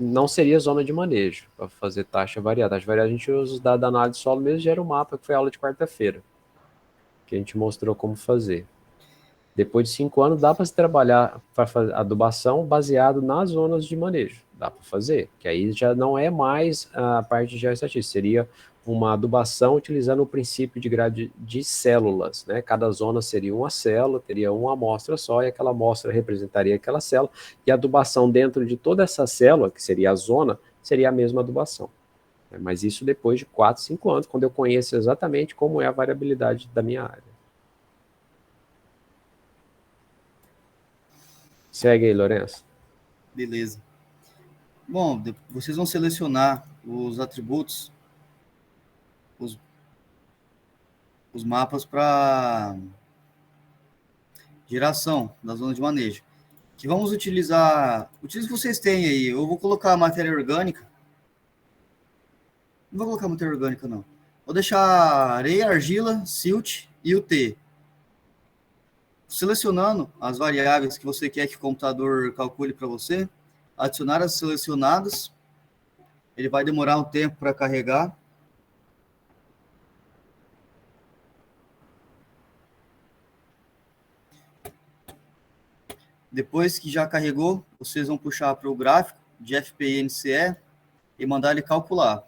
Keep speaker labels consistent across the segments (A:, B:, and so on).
A: não seria zona de manejo para fazer taxa variada. Taxa variada a gente usa os dados da análise de solo mesmo, gera o mapa, que foi a aula de quarta-feira, que a gente mostrou como fazer. Depois de 5 anos, dá para se trabalhar para fazer adubação baseado nas zonas de manejo. Dá para fazer, que aí já não é mais a parte de geoestatística, seria uma adubação utilizando o princípio de grade de células, né? Cada zona seria uma célula, teria uma amostra só, e aquela amostra representaria aquela célula, e a adubação dentro de toda essa célula, que seria a zona, seria a mesma adubação. Mas isso depois de 4, 5 anos, quando eu conheço exatamente como é a variabilidade da minha área. Segue aí, Lourenço.
B: Beleza. Bom, vocês vão selecionar os atributos, os mapas para geração da zona de manejo. Que vamos utilizar... Utilize o que vocês têm aí. Eu vou colocar a matéria orgânica. Não vou colocar matéria orgânica, não. Vou deixar areia, argila, silt e o T. Selecionando as variáveis que você quer que o computador calcule para você, adicionar as selecionadas. Ele vai demorar um tempo para carregar. Depois que já carregou, vocês vão puxar para o gráfico de FPI-NCE e mandar ele calcular.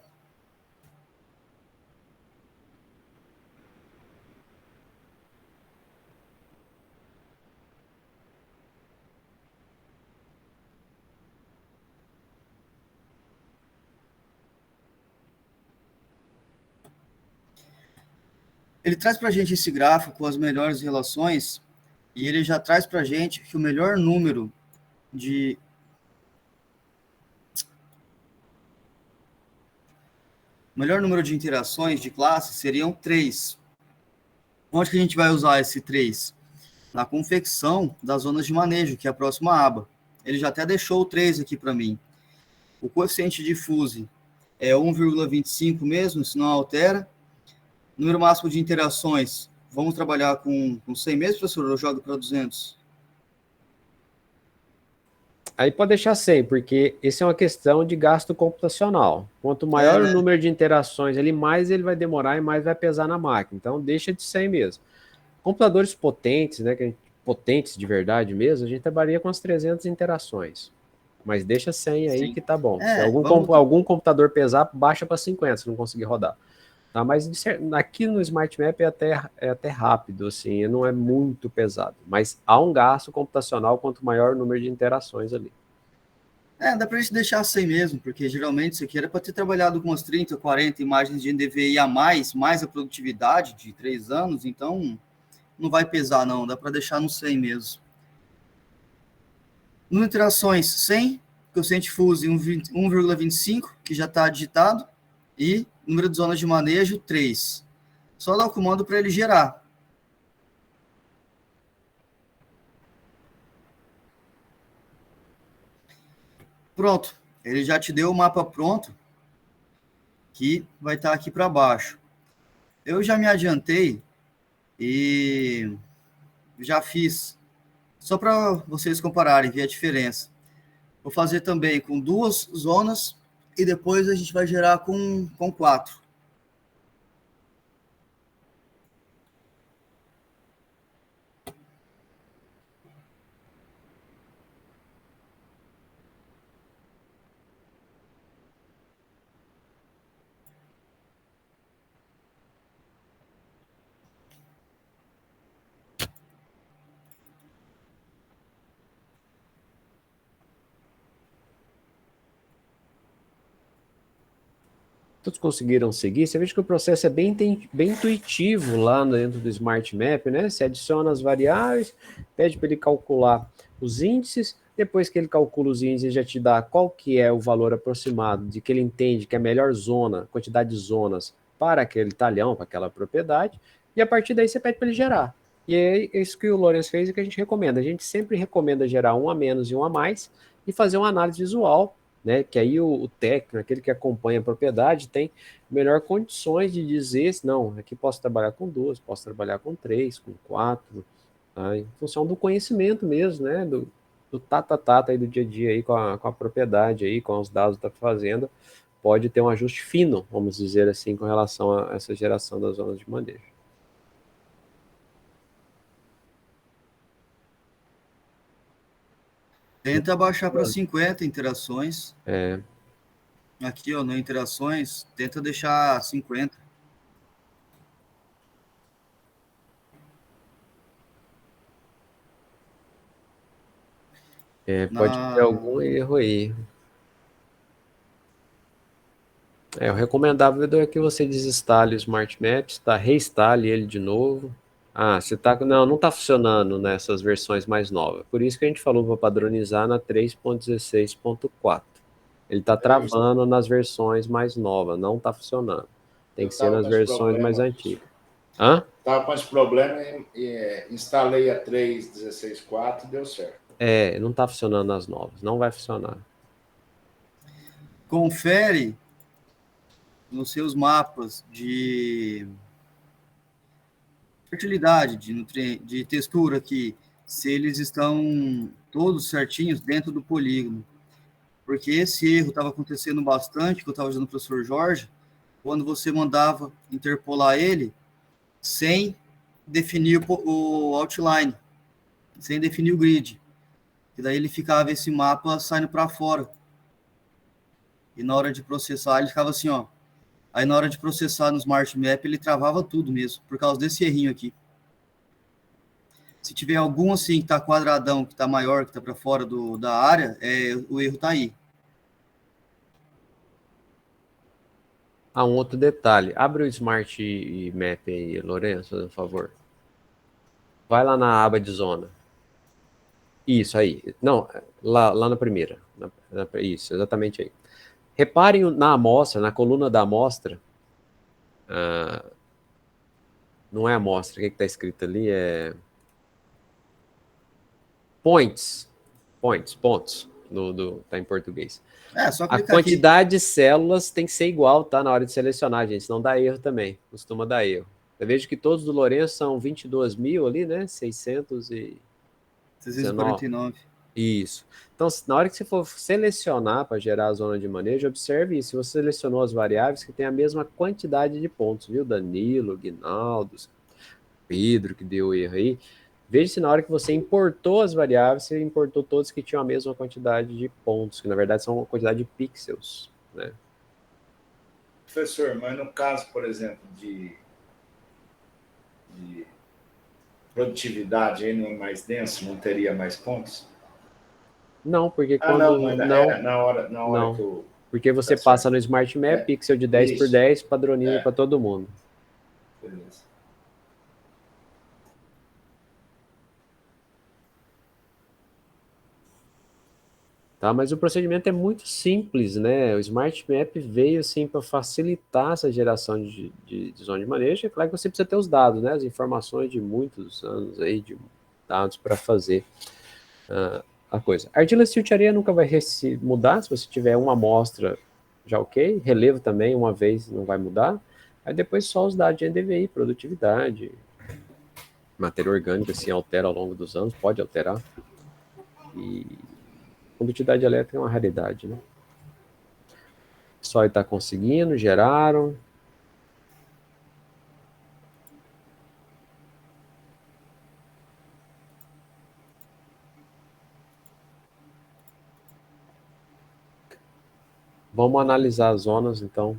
B: Ele traz para a gente esse gráfico com as melhores relações e ele já traz para a gente que o melhor número de interações de classe seriam 3. Onde que a gente vai usar esse 3? Na confecção das zonas de manejo, que é a próxima aba. Ele já até deixou o 3 aqui para mim. O coeficiente de fuse é 1,25 mesmo, isso não altera. Número máximo de interações, vamos trabalhar com 100 mesmo, professor, ou eu jogo para 200?
A: Aí pode deixar 100, porque isso é uma questão de gasto computacional. Quanto maior o número de interações ali, mais ele vai demorar e mais vai pesar na máquina. Então deixa de 100 mesmo. Computadores potentes, né, potentes de verdade mesmo, a gente trabalharia com as 300 interações. Mas deixa 100 aí. Sim. Que tá bom. Se algum computador pesar, baixa para 50 se não conseguir rodar. Tá, mas aqui no Smart Map é até rápido, assim, não é muito pesado. Mas há um gasto computacional quanto maior o número de interações ali.
B: Dá para a gente deixar 100 mesmo, porque geralmente isso aqui era para ter trabalhado com umas 30, 40 imagens de NDVI a mais a produtividade de 3 anos, então não vai pesar não, dá para deixar no 100 mesmo. Número de interações 100, coeficiente fuse 1,25, que já está digitado, e número de zonas de manejo 3. Só dar o comando para ele gerar. Pronto, ele já te deu o mapa pronto, que vai estar aqui para baixo. Eu já me adiantei e já fiz, só para vocês compararem, ver a diferença. Vou fazer também com 2 zonas e depois a gente vai gerar com 4.
A: Todos conseguiram seguir? Você vê que o processo é bem intuitivo lá dentro do Smart Map, né? Você adiciona as variáveis, pede para ele calcular os índices, depois que ele calcula os índices, já te dá qual que é o valor aproximado de que ele entende que é a melhor zona, quantidade de zonas para aquele talhão, para aquela propriedade, e a partir daí você pede para ele gerar. E é isso que o Lourenço fez e que a gente recomenda. A gente sempre recomenda gerar um a menos e um a mais e fazer uma análise visual, né, que aí o técnico, aquele que acompanha a propriedade, tem melhor condições de dizer, não, aqui posso trabalhar com 2, posso trabalhar com 3, com 4, tá? Em função do conhecimento mesmo, né, do tata-tata aí do dia a dia aí com a propriedade aí, com os dados da fazenda, pode ter um ajuste fino, vamos dizer assim, com relação a essa geração das zonas de manejo.
B: Tenta baixar para 50 interações.
A: É,
B: Aqui, ó, no interações, tenta deixar 50.
A: pode ter
B: Na...
A: algum erro aí. O recomendável é que você desinstale o Smart Maps, tá? Reinstale ele de novo. Ah, você tá. Não, não tá funcionando nessas versões mais novas. Por isso que a gente falou para padronizar na 3.16.4. Ele tá travando nas versões mais novas, não tá funcionando. Tem que ser nas versões mais antigas. Hã?
C: Estava com esse problema e instalei a 3.16.4 e deu certo.
A: Não tá funcionando nas novas, não vai funcionar.
B: Confere nos seus mapas de fertilidade, de textura aqui, se eles estão todos certinhos dentro do polígono. Porque esse erro estava acontecendo bastante, que eu estava ajudando o professor Jorge, quando você mandava interpolar ele sem definir o outline, sem definir o grid. E daí ele ficava esse mapa saindo para fora. E na hora de processar, ele ficava assim, ó. Aí na hora de processar no Smart Map, ele travava tudo mesmo, por causa desse errinho aqui. Se tiver algum assim que tá quadradão, que tá maior, que tá para fora da área, o erro tá aí.
A: Um outro detalhe. Abre o Smart Map aí, Lourenço, por favor. Vai lá na aba de zona. Isso aí. Não, lá na primeira. Isso, exatamente aí. Reparem na amostra, na coluna da amostra. Não é amostra, o que está escrito ali? Points. Pontos. Tá em português.
B: Só
A: A
B: clicar aqui.
A: quantidade de células tem que ser igual, tá? Na hora de selecionar, gente. Senão dá erro também. Costuma dar erro. Eu vejo que todos do Lourenço são 22 mil ali, né?
B: 649.
A: Isso. Então, na hora que você for selecionar para gerar a zona de manejo, observe isso. Se você selecionou as variáveis que tem a mesma quantidade de pontos, viu? Danilo, Guinaldo, Pedro, que deu erro aí. Veja se na hora que você importou as variáveis, você importou todos que tinham a mesma quantidade de pontos, que na verdade são uma quantidade de pixels, né?
C: Professor, mas no caso, por exemplo, de produtividade aí não é mais denso, não teria mais pontos?
A: Não, porque
C: Não, na hora
A: não.
C: que eu...
A: Porque você passa no Smart Map, pixel de 10 por 10, padroniza para todo mundo.
C: Beleza.
A: Tá, mas o procedimento é muito simples, né? O Smart Map veio assim para facilitar essa geração de zona de manejo. É claro que você precisa ter os dados, né? As informações de muitos anos aí de dados para fazer a coisa. A argila silt areia nunca vai mudar se você tiver uma amostra já ok. Relevo também, uma vez não vai mudar. Aí depois só os dados de NDVI, produtividade, matéria orgânica, se altera ao longo dos anos, pode alterar. E condutividade elétrica é uma raridade, né? Só está conseguindo, geraram. Vamos analisar as zonas, então.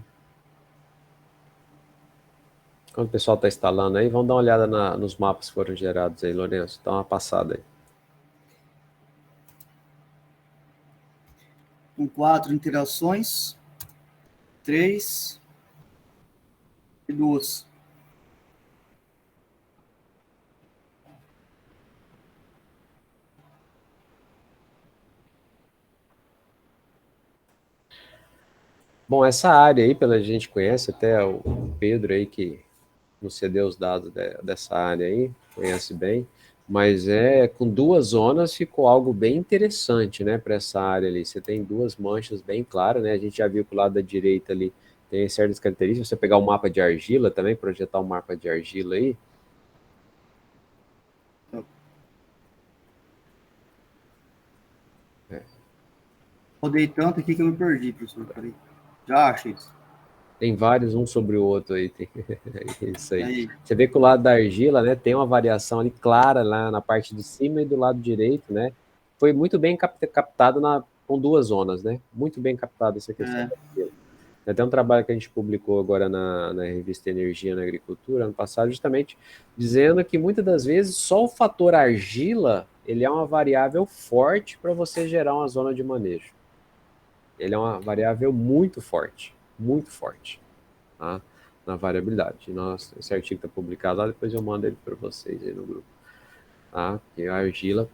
A: Quando o pessoal está instalando aí, vamos dar uma olhada nos mapas que foram gerados aí, Lourenço. Dá uma passada aí.
B: Com 4 interações, 3 e 2.
A: Bom, essa área aí, pela gente conhece, até o Pedro aí que nos cedeu os dados dessa área aí, conhece bem, mas com 2 zonas ficou algo bem interessante, né, para essa área ali. Você tem 2 manchas bem claras, né? A gente já viu que o lado da direita ali tem certas características. Você pegar o mapa de argila também, projetar um mapa de argila aí.
B: Rodei tanto aqui que eu me perdi, professor. Peraí. Já achei isso.
A: Tem vários, um sobre o outro aí. É isso aí.
B: Aí.
A: Você vê que o lado da argila, né, tem uma variação ali clara lá na parte de cima e do lado direito, né? Foi muito bem captado com duas zonas, né? Muito bem captado essa questão
B: É,
A: da argila. Tem até um trabalho que a gente publicou agora na revista Energia na Agricultura, ano passado, justamente dizendo que muitas das vezes só o fator argila ele é uma variável forte para você gerar uma zona de manejo. Ele é uma variável muito forte, tá? Na variabilidade. Nossa, esse artigo está publicado lá, depois eu mando ele para vocês aí no grupo. Tá? Porque a argila,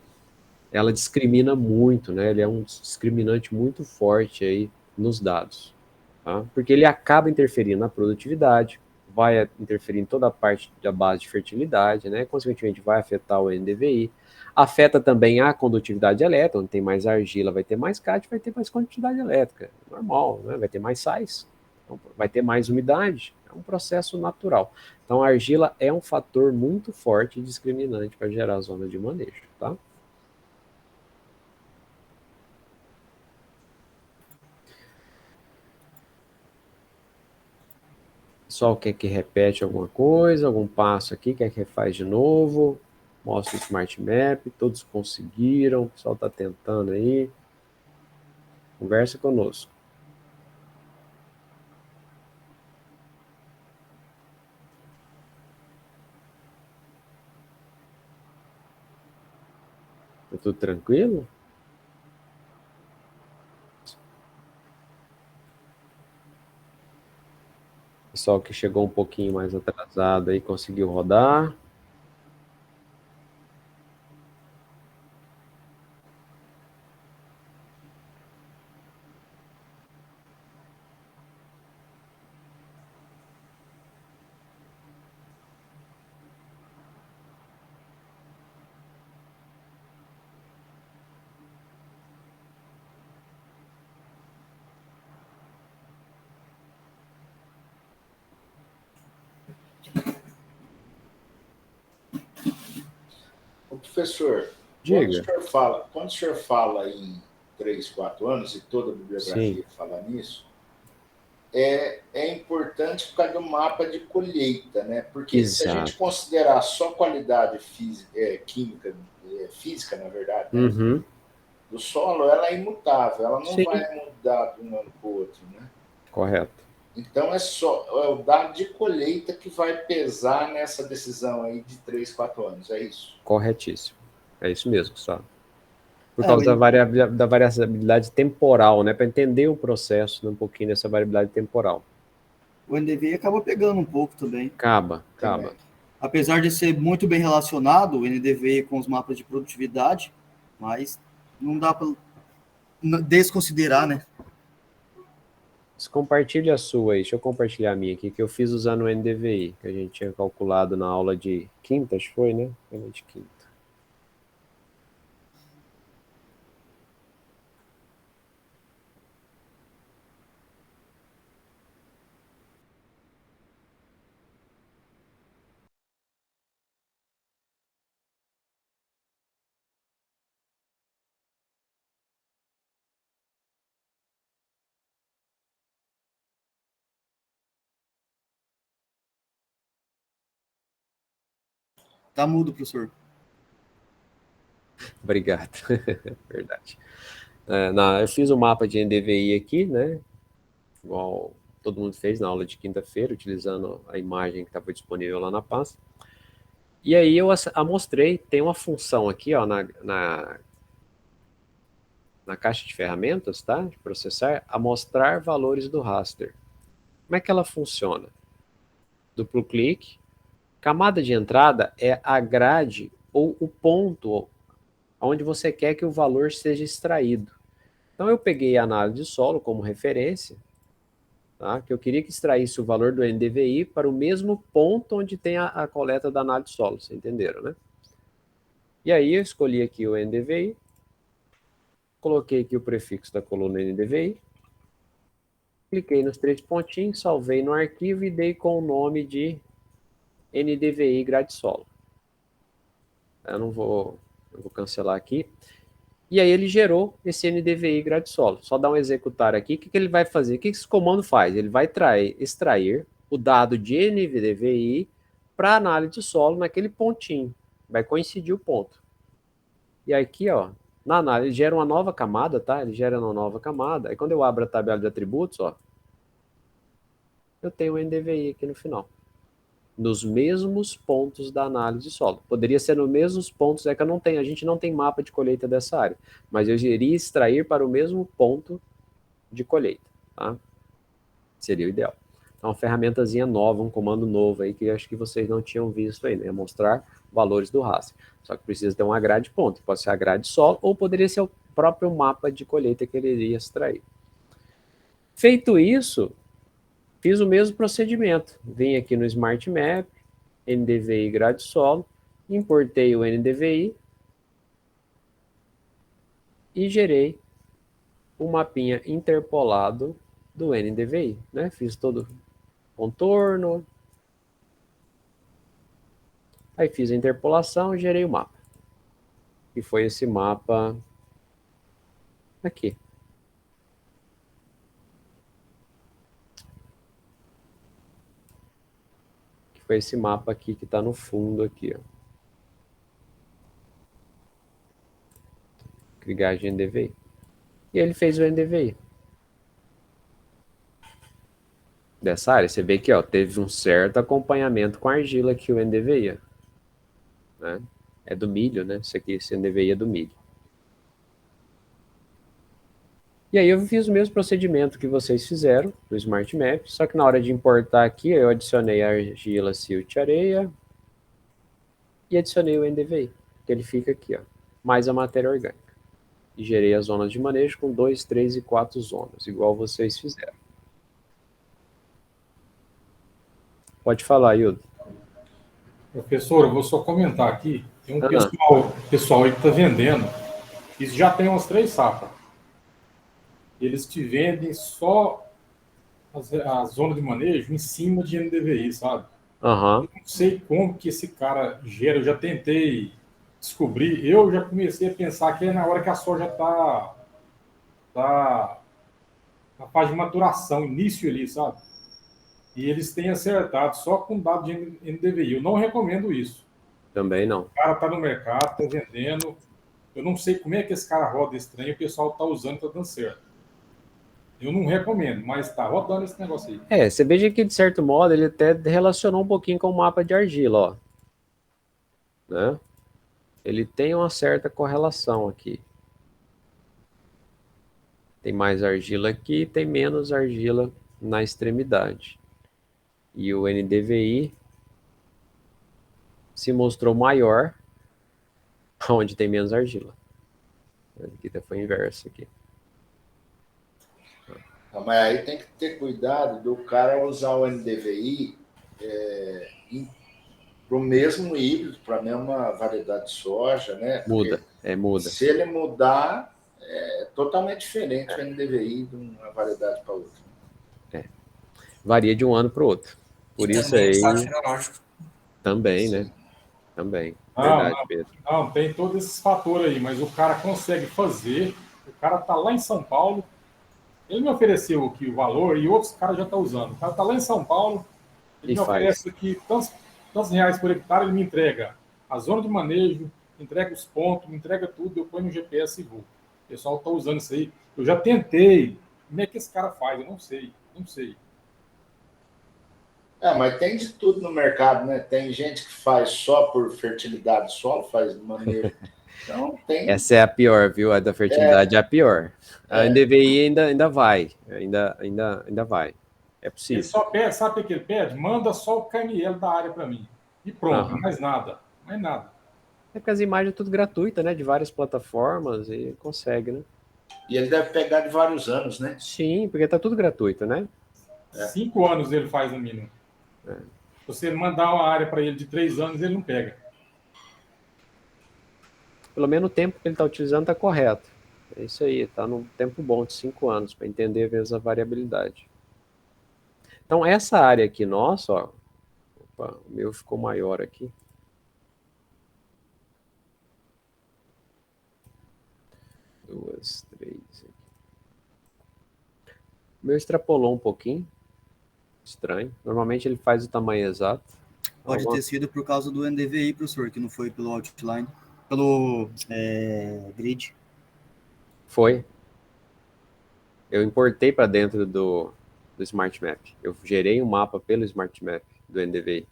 A: ela discrimina muito, né? Ele é um discriminante muito forte aí nos dados, tá? Porque ele acaba interferindo na produtividade, vai interferir em toda a parte da base de fertilidade, né? Consequentemente, vai afetar o NDVI. Afeta também a condutividade elétrica, onde tem mais argila, vai ter mais CAT, vai ter mais condutividade elétrica. Normal, né? Vai ter mais sais, então, vai ter mais umidade. É um processo natural. Então, a argila é um fator muito forte e discriminante para gerar a zona de manejo, tá? Pessoal, quer que repete alguma coisa, algum passo aqui, quer que refaz de novo? Mostra o Smart Map, todos conseguiram, o pessoal está tentando aí. Conversa conosco. Tá tudo tranquilo? Pessoal que chegou um pouquinho mais atrasado aí, conseguiu rodar.
C: O professor,
A: Diga.
C: quando o senhor fala em 3, 4 anos, e toda a
A: Sim,
C: bibliografia fala nisso, é importante por causa do mapa de colheita, né? Porque se a gente
A: exato.
C: considerar só qualidade química, física, na verdade, né?
A: Uhum.
C: Do solo, ela é imutável, ela não
A: Sim,
C: vai mudar de um ano para o outro, né?
A: correto.
C: Então é o dado de colheita que vai pesar nessa decisão aí de 3, 4 anos, é isso?
A: Corretíssimo. É isso mesmo, Gustavo. Por
B: é
A: causa da variabilidade temporal, né? Para entender o processo, né? Um pouquinho dessa variabilidade temporal.
B: o NDVI acaba pegando um pouco também.
A: Acaba.
B: Apesar de ser muito bem relacionado, o NDVI com os mapas de produtividade, mas não dá para desconsiderar, né?
A: Compartilhe a sua aí, deixa eu compartilhar a minha aqui, que eu fiz usando o NDVI, que a gente tinha calculado na aula de quinta, acho que foi, né? Aula de quinta.
B: Tá mudo, professor.
A: Obrigado, verdade. Eu fiz o mapa de NDVI aqui, né? Igual todo mundo fez na aula de quinta-feira, utilizando a imagem que estava disponível lá na pasta. E aí eu amostrei, tem uma função aqui, ó, na caixa de ferramentas, tá? De processar, amostrar valores do raster. Como é que ela funciona? Duplo clique. Camada de entrada é a grade ou o ponto onde você quer que o valor seja extraído. Então eu peguei a análise de solo como referência, tá? Que eu queria que extraísse o valor do NDVI para o mesmo ponto onde tem a coleta da análise de solo, vocês entenderam, né? E aí eu escolhi aqui o NDVI, coloquei aqui o prefixo da coluna NDVI, cliquei nos três pontinhos, salvei no arquivo e dei com o nome de NDVI grade solo. Eu vou cancelar aqui. E aí ele gerou esse NDVI grade solo. Só dar um executar aqui. O que ele vai fazer? O que esse comando faz? Ele vai extrair o dado de NDVI para análise de solo naquele pontinho. Vai coincidir o ponto. E aqui, ó, na análise, gera uma nova camada, tá? Ele gera uma nova camada. Aí quando eu abro a tabela de atributos, ó, eu tenho o NDVI aqui no final. Nos mesmos pontos da análise de solo. Poderia ser nos mesmos pontos, é que a gente não tem mapa de colheita dessa área, mas eu iria extrair para o mesmo ponto de colheita, tá? Seria o ideal. Então, uma ferramentazinha nova, um comando novo aí, que eu acho que vocês não tinham visto ainda, é mostrar valores do raster. Só que precisa ter uma grade ponto, pode ser a grade solo, ou poderia ser o próprio mapa de colheita que ele iria extrair. Feito isso, fiz o mesmo procedimento. Vim aqui no Smart Map, NDVI grade solo, importei o NDVI e gerei um mapinha interpolado do NDVI, né? Fiz todo o contorno, aí fiz a interpolação e gerei o mapa. E foi esse mapa aqui. Que foi esse mapa aqui que está no fundo aqui, ó. Clicar em NDVI. E ele fez o NDVI. Dessa área, você vê que ó, teve um certo acompanhamento com a argila aqui, o NDVI. Né? É do milho, né? Isso aqui, esse NDVI é do milho. E aí eu fiz o mesmo procedimento que vocês fizeram no Smart Map, só que na hora de importar aqui, eu adicionei a argila silt areia e adicionei o NDVI, que ele fica aqui, ó, mais a matéria orgânica. E gerei as zonas de manejo com 2, 3 e 4 zonas, igual vocês fizeram. Pode falar, Hildo.
D: Professor, eu vou só comentar aqui. Tem um pessoal aí que está vendendo. Isso já tem umas 3 safras. Eles te vendem só a zona de manejo em cima de NDVI, sabe?
A: Uhum.
D: Eu não sei como que esse cara gera. Eu já tentei descobrir. Eu já comecei a pensar que é na hora que a soja está na fase de maturação, início ali, sabe? E eles têm acertado só com dado de NDVI. Eu não recomendo isso.
A: Também não.
D: O cara está no mercado, está vendendo. Eu não sei como é que esse cara roda esse trem, o pessoal está usando, está dando certo. Eu não recomendo, mas está rodando esse negócio aí.
A: Você veja que, de certo modo, ele até relacionou um pouquinho com o mapa de argila, ó. Né? Ele tem uma certa correlação aqui. Tem mais argila aqui, tem menos argila na extremidade. E o NDVI se mostrou maior onde tem menos argila. Aqui foi inverso aqui.
C: Não, mas aí tem que ter cuidado do cara usar o NDVI para o mesmo híbrido, para a mesma variedade de soja, né?
A: Muda.
C: Se ele mudar, é totalmente diferente o NDVI de uma variedade para outra.
A: Varia de um ano para o outro. Por isso aí. Também,
C: Sim.
A: né? Também. Verdade, Pedro.
D: Não, tem todos esses fatores aí, mas o cara consegue fazer. O cara tá lá em São Paulo. Ele me ofereceu aqui o valor e outros caras já estão usando. O cara tá lá em São Paulo, ele me oferece aqui tantos reais por hectare, ele me entrega a zona de manejo, entrega os pontos, me entrega tudo, eu ponho no GPS e vou. O pessoal tá usando isso aí. Eu já tentei. Como é que esse cara faz? Eu não sei.
C: Mas tem de tudo no mercado, né? Tem gente que faz só por fertilidade do solo, faz manejo. Então, tem...
A: Essa é a pior, viu? A da fertilidade é a pior. A NDVI ainda vai. Ainda vai. É possível.
D: Ele só pede, sabe o que ele pede? Manda só o KML da área para mim. E pronto, mais nada.
A: É porque as imagens é tudo gratuita, né? De várias plataformas e consegue, né?
C: E ele deve pegar de vários anos, né?
A: Sim, porque tá tudo gratuito, né?
D: 5 anos ele faz no mínimo. Se você mandar uma área para ele de 3 anos, ele não pega.
A: Pelo menos o tempo que ele está utilizando está correto. É isso aí, está num tempo bom de 5 anos para entender mesmo a variabilidade. Então, essa área aqui nossa, ó, opa, o meu ficou maior aqui. 2, 3. O meu extrapolou um pouquinho. Estranho. Normalmente ele faz o tamanho exato.
B: Pode ter sido por causa do NDVI, professor, que não foi pelo outline, pelo grid.
A: Foi. Eu importei para dentro do Smart Map. Eu gerei um mapa pelo Smart Map do NDVI.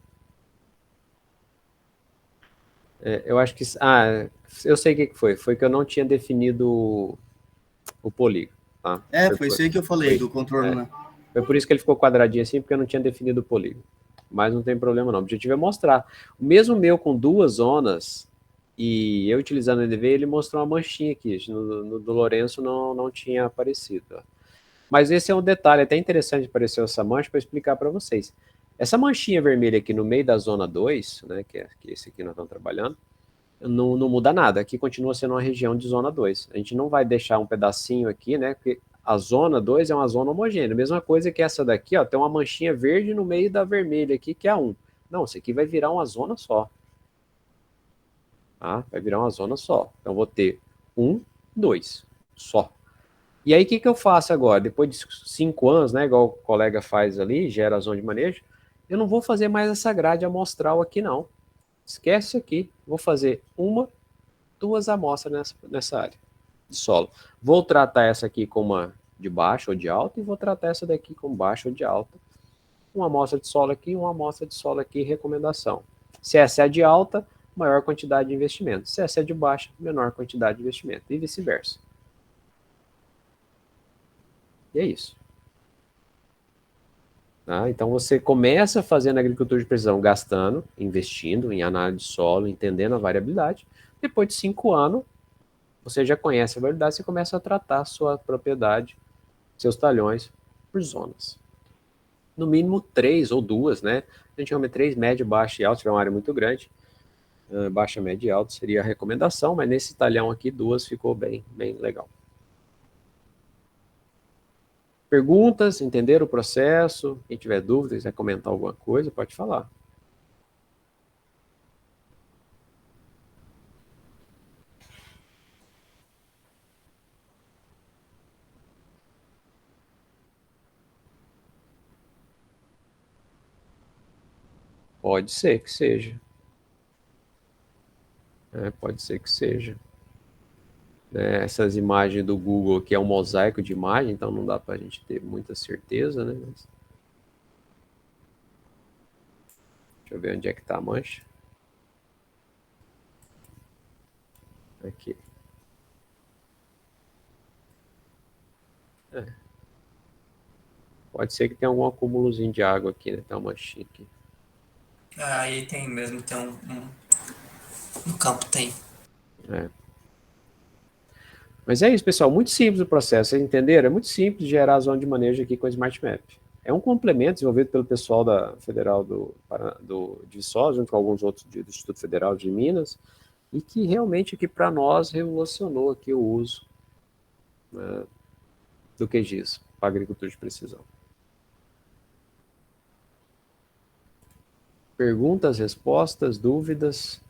A: Eu acho que... eu sei o que foi. Foi que eu não tinha definido o polígono. Tá?
B: Foi isso aí que eu falei, do contorno, né?
A: Foi por isso que ele ficou quadradinho assim, porque eu não tinha definido o polígono. Mas não tem problema não. O objetivo é mostrar. O mesmo meu com 2 zonas, e eu utilizando o NDVI, ele mostrou uma manchinha aqui. No do Lourenço não tinha aparecido. Ó. Mas esse é um detalhe, até interessante apareceu essa mancha para explicar para vocês. Essa manchinha vermelha aqui no meio da zona 2, né, que é esse aqui nós estamos trabalhando, não muda nada. Aqui continua sendo uma região de zona 2. A gente não vai deixar um pedacinho aqui, né, porque a zona 2 é uma zona homogênea. Mesma coisa que essa daqui, ó, tem uma manchinha verde no meio da vermelha aqui, que é a 1. Não, isso aqui vai virar uma zona só. Tá? Vai virar uma zona só. Então, vou ter 1, 2, só. E aí, o que eu faço agora? Depois de 5 anos, né, igual o colega faz ali, gera a zona de manejo, eu não vou fazer mais essa grade amostral aqui, não. Esquece isso aqui. Vou fazer 1, 2 amostras nessa área de solo. Vou tratar essa aqui como uma de baixa ou de alta e vou tratar essa daqui como baixa ou de alta. Uma amostra de solo aqui, uma amostra de solo aqui, recomendação. Se essa é a de alta, maior quantidade de investimento. Se essa é de baixa, menor quantidade de investimento. E vice-versa. E é isso. Tá? Então você começa fazendo agricultura de precisão, gastando, investindo em análise de solo, entendendo a variabilidade. Depois de 5 anos, você já conhece a variabilidade, você começa a tratar a sua propriedade, seus talhões, por zonas. No mínimo 3 ou 2, né? A gente chama 3, médio, baixo e alto, se tiver uma área muito grande. Baixa, média e alto seria a recomendação, mas nesse talhão aqui, 2 ficou bem legal. Perguntas? Entenderam o processo? Quem tiver dúvida, quiser comentar alguma coisa, pode falar. Pode ser que seja. Pode ser que seja. Essas imagens do Google aqui é um mosaico de imagem, então não dá para a gente ter muita certeza, né? Mas... Deixa eu ver onde é que está a mancha. Aqui. Pode ser que tenha algum acúmulozinho de água aqui, né? Tem uma manchinha aqui.
E: Aí tem mesmo, tem no campo tem.
A: Mas é isso, pessoal. Muito simples o processo, vocês entenderam? É muito simples gerar a zona de manejo aqui com a Smart Map. É um complemento desenvolvido pelo pessoal da Federal de Viçosa, junto com alguns outros do Instituto Federal de Minas, e que realmente aqui para nós revolucionou aqui o uso, né, do QGIS para agricultura de precisão. Perguntas, respostas, dúvidas?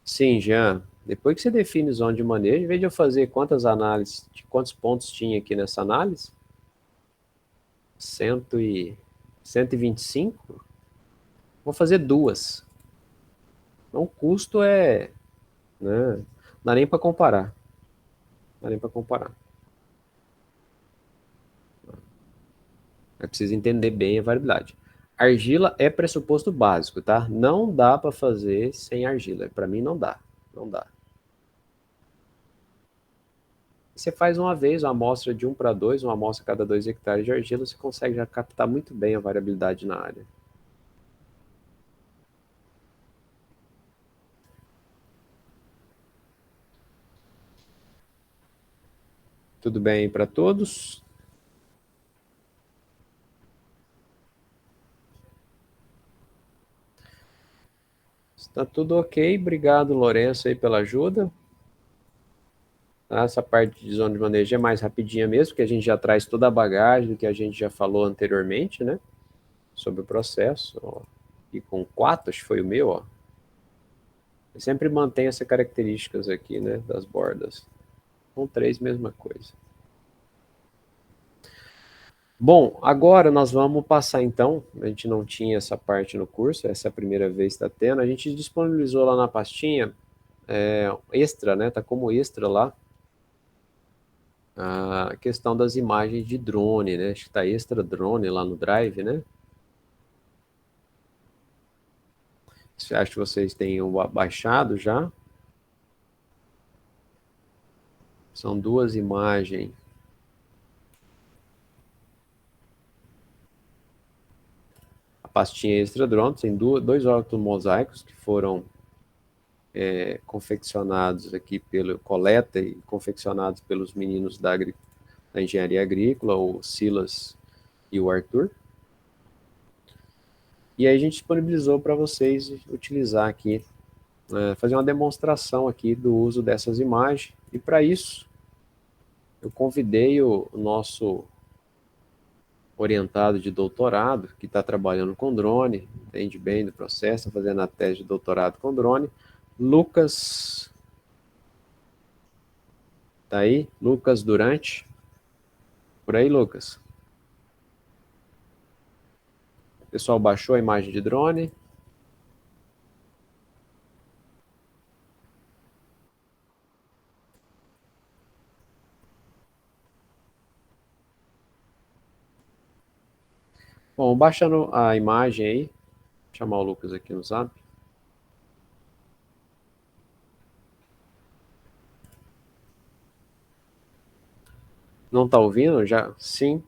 A: Sim, Jean. Depois que você define zona de manejo, em vez de eu fazer quantas análises, quantos pontos tinha aqui nessa análise, 125, vou fazer 2. Então o custo né, não dá nem para comparar. Não dá nem para comparar. É preciso entender bem a variabilidade. Argila é pressuposto básico, tá? Não dá para fazer sem argila. Para mim não dá. Não dá. Você faz uma vez uma amostra de 1 para 2, uma amostra a cada 2 hectares de argila, você consegue já captar muito bem a variabilidade na área. Tudo bem para todos? Está tudo ok. Obrigado, Lourenço, aí pela ajuda. Tá? Essa parte de zona de manejo é mais rapidinha mesmo, porque a gente já traz toda a bagagem do que a gente já falou anteriormente, né? Sobre o processo. Ó. E com 4, acho que foi o meu, ó. Eu sempre mantenho essas características aqui, né? Das bordas. Com 3, mesma coisa. Bom, agora nós vamos passar então, a gente não tinha essa parte no curso, essa é a primeira vez que está tendo, a gente disponibilizou lá na pastinha extra, né, tá como extra lá, a questão das imagens de drone, né, acho que tá extra drone lá no Drive, né. Acho que vocês tenham baixado já. São 2 imagens. A pastinha extra drone tem 2 ortomosaicos que foram confeccionados aqui pelo coleta e confeccionados pelos meninos da engenharia agrícola, o Silas e o Arthur. E aí a gente disponibilizou para vocês utilizar aqui, fazer uma demonstração aqui do uso dessas imagens. E para isso, eu convidei o nosso orientado de doutorado, que está trabalhando com drone, entende bem do processo, fazendo a tese de doutorado com drone, Lucas. Tá aí? Lucas Durante. Por aí, Lucas. O pessoal baixou a imagem de drone. Bom, baixando a imagem aí, vou chamar o Lucas aqui no Zap. Não tá ouvindo? Já? Sim.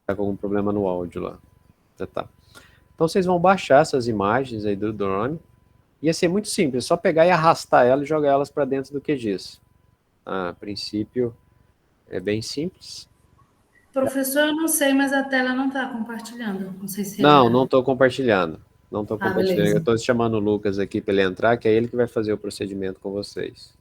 A: Tá com algum problema no áudio lá. Tá. Então vocês vão baixar essas imagens aí do drone. Ia ser muito simples, é só pegar e arrastar ela e jogar elas para dentro do QGIS. A princípio é bem simples.
F: Professor, eu não sei, mas a tela não está compartilhando. Não sei se
A: Não,
F: é.
A: não estou compartilhando. Não estou compartilhando.
F: Beleza.
A: Eu estou chamando o Lucas aqui para ele entrar, que é ele que vai fazer o procedimento com vocês.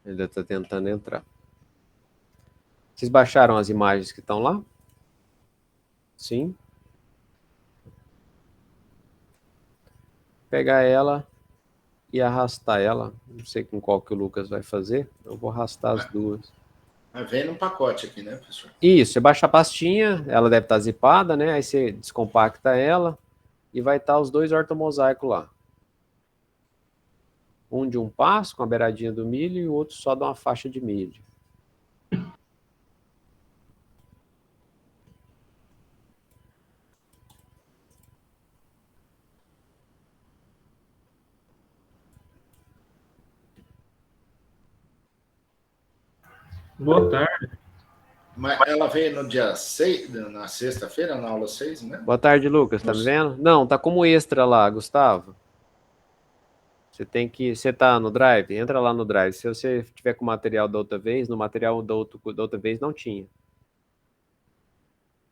A: Ele está tentando entrar. Vocês baixaram as imagens que estão lá? Sim. Pegar ela e arrastar ela. Não sei com qual que o Lucas vai fazer. Eu vou arrastar as duas.
C: Mas vem num pacote aqui, né, professor?
A: Isso, você baixa a pastinha, ela deve estar zipada, né? Aí você descompacta ela e vai estar os 2 ortomosaicos lá. Um de um passo, com a beiradinha do milho, e o outro só dá uma faixa de milho.
G: Boa tarde.
C: Mas ela veio no dia 6, na sexta-feira, na aula 6, né?
A: Boa tarde, Lucas. Tá me vendo? Não, tá como extra lá, Gustavo. Você tá no Drive? Entra lá no Drive. Se você tiver com o material da outra vez, no material da outra vez não tinha.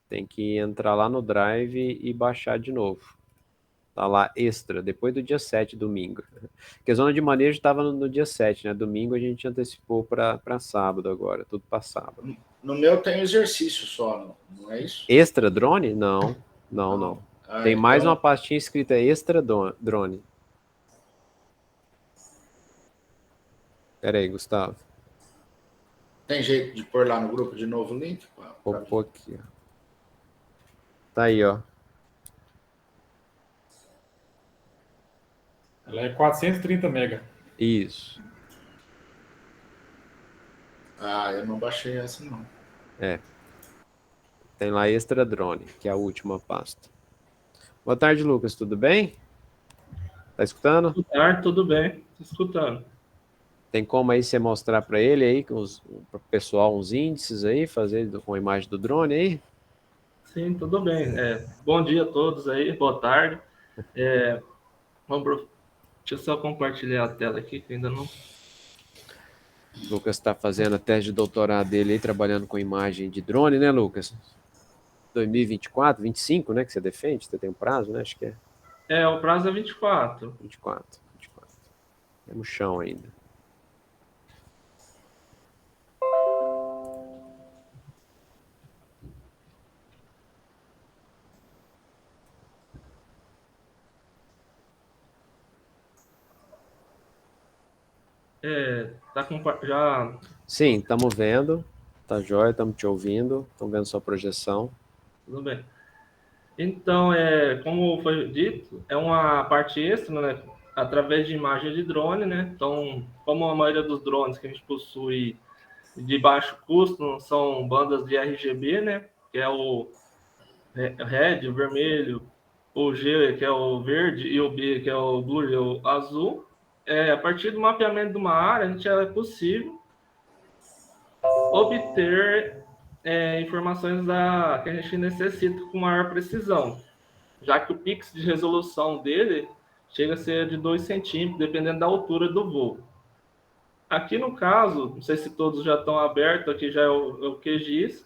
A: Tem que entrar lá no Drive e baixar de novo. Tá lá extra, depois do dia 7, domingo. Porque a zona de manejo estava no dia 7, né? Domingo a gente antecipou para sábado agora, tudo para sábado.
C: No meu tem exercício só, não é isso?
A: Extra drone? Não. Tem
C: então...
A: mais uma pastinha escrita extra drone. Pera aí, Gustavo.
C: Tem jeito de pôr lá no grupo de novo o link?
A: Vou pôr aqui. Tá aí, ó.
D: Ela é 430 mega.
A: Isso.
C: Eu não baixei essa, não.
A: Tem lá extra drone, que é a última pasta. Boa tarde, Lucas. Tudo bem? Tá escutando?
G: Boa tarde, tudo bem. Tô escutando.
A: Tem como aí você mostrar para ele aí, pro pessoal, uns índices aí, fazer com a imagem do drone aí?
G: Sim, tudo bem. Bom dia a todos aí, boa tarde. Vamos deixa eu só compartilhar a tela aqui, que ainda não.
A: Lucas está fazendo a tese de doutorado dele aí, trabalhando com imagem de drone, né, Lucas? 2024, 25, né, que você defende? Você tem um prazo, né? Acho que é
G: O prazo é 24.
A: 24, 24. Temos chão ainda.
G: Tá já.
A: Sim, estamos vendo. Tá jóia, estamos te ouvindo. Estamos vendo sua projeção.
G: Tudo bem. Então, como foi dito, é uma parte extra, né? Através de imagem de drone, né? Então, como a maioria dos drones que a gente possui de baixo custo são bandas de RGB, né? Que é o red, o vermelho, o G, que é o verde, e o B, que é o blue e o azul. A partir do mapeamento de uma área, a gente é possível obter informações que a gente necessita com maior precisão, já que o pix de resolução dele chega a ser de 2 centímetros, dependendo da altura do voo. Aqui no caso, não sei se todos já estão abertos, aqui já é o QGIS,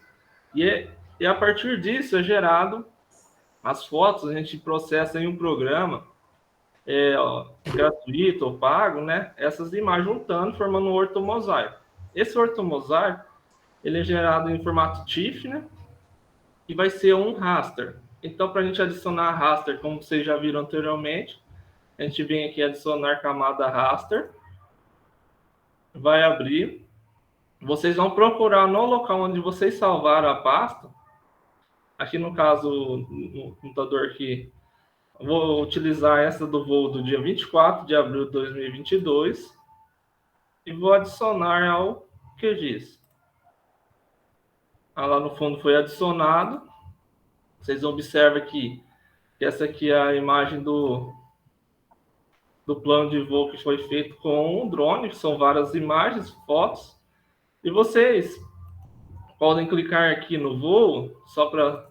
G: e a partir disso é gerado as fotos, a gente processa em um programa gratuito ou pago, né? Essas imagens juntando, formando um ortomosaico. Esse ortomosaico, ele é gerado em formato TIFF, né? E vai ser um raster. Então, para a gente adicionar raster, como vocês já viram anteriormente, a gente vem aqui adicionar camada raster, vai abrir. Vocês vão procurar no local onde vocês salvaram a pasta. Aqui no caso, no computador aqui, vou utilizar essa do voo do dia 24 de abril de 2022 e vou adicionar ao QGIS. Lá no fundo foi adicionado. Vocês observam aqui que essa aqui é a imagem do plano de voo que foi feito com um drone, que são várias imagens, fotos. E vocês podem clicar aqui no voo, só para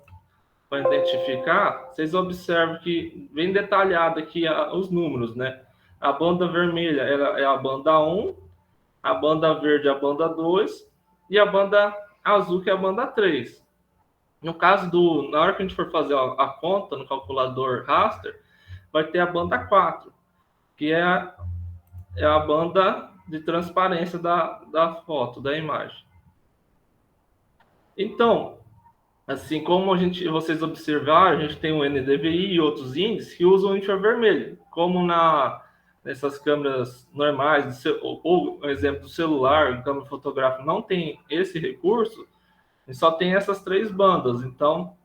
G: identificar. Vocês observam que vem detalhado aqui os números, né? A banda vermelha é a banda 1, a banda verde é a banda 2 e a banda azul que é a banda 3. No caso na hora que a gente for fazer a conta no calculador raster, vai ter a banda 4, que é a banda de transparência da foto, da imagem. Então, assim como vocês observaram, a gente tem o NDVI e outros índices que usam infravermelho, como nessas câmeras normais, ou exemplo do celular, câmera fotográfica, não tem esse recurso, só tem essas 3 bandas. Então,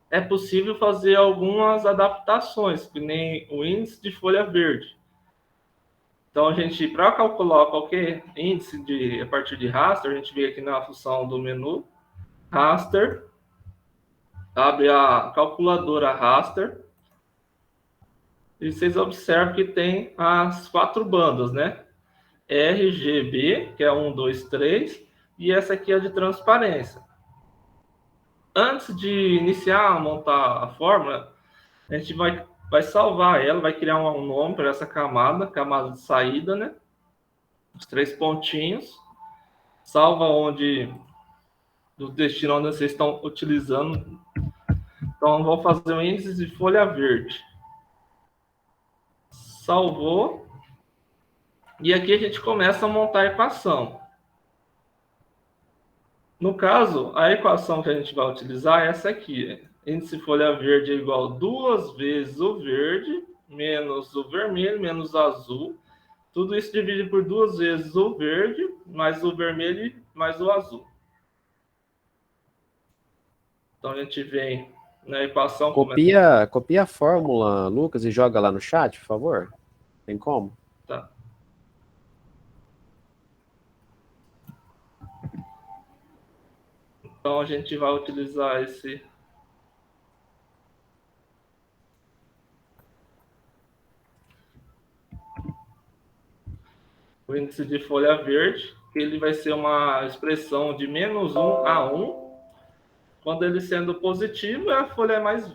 G: é possível fazer algumas adaptações, que nem o índice de folha verde. Então, para calcular qualquer índice a partir de raster, a gente vem aqui na função do menu, raster, abre a calculadora raster, e vocês observam que tem as 4 bandas, né? RGB, que é 1, 2, 3, e essa aqui é de transparência. Antes de iniciar a montar a fórmula, a gente vai salvar ela, vai criar um nome para essa camada de saída, né? Os 3 pontinhos. Salva do destino onde vocês estão utilizando. Então, vou fazer o índice de folha verde. Salvou. E aqui a gente começa a montar a equação. No caso, a equação que a gente vai utilizar é essa aqui. Índice folha verde é igual a 2 vezes o verde, menos o vermelho, menos o azul. Tudo isso divide por 2 vezes o verde, mais o vermelho, mais o azul. Então, a gente vem na equação...
A: Copia a fórmula, Lucas, e joga lá no chat, por favor. Tem como?
G: Tá. Então, a gente vai utilizar esse... o índice de folha verde, que ele vai ser uma expressão de -1 a 1. Quando ele sendo positivo, a folha é mais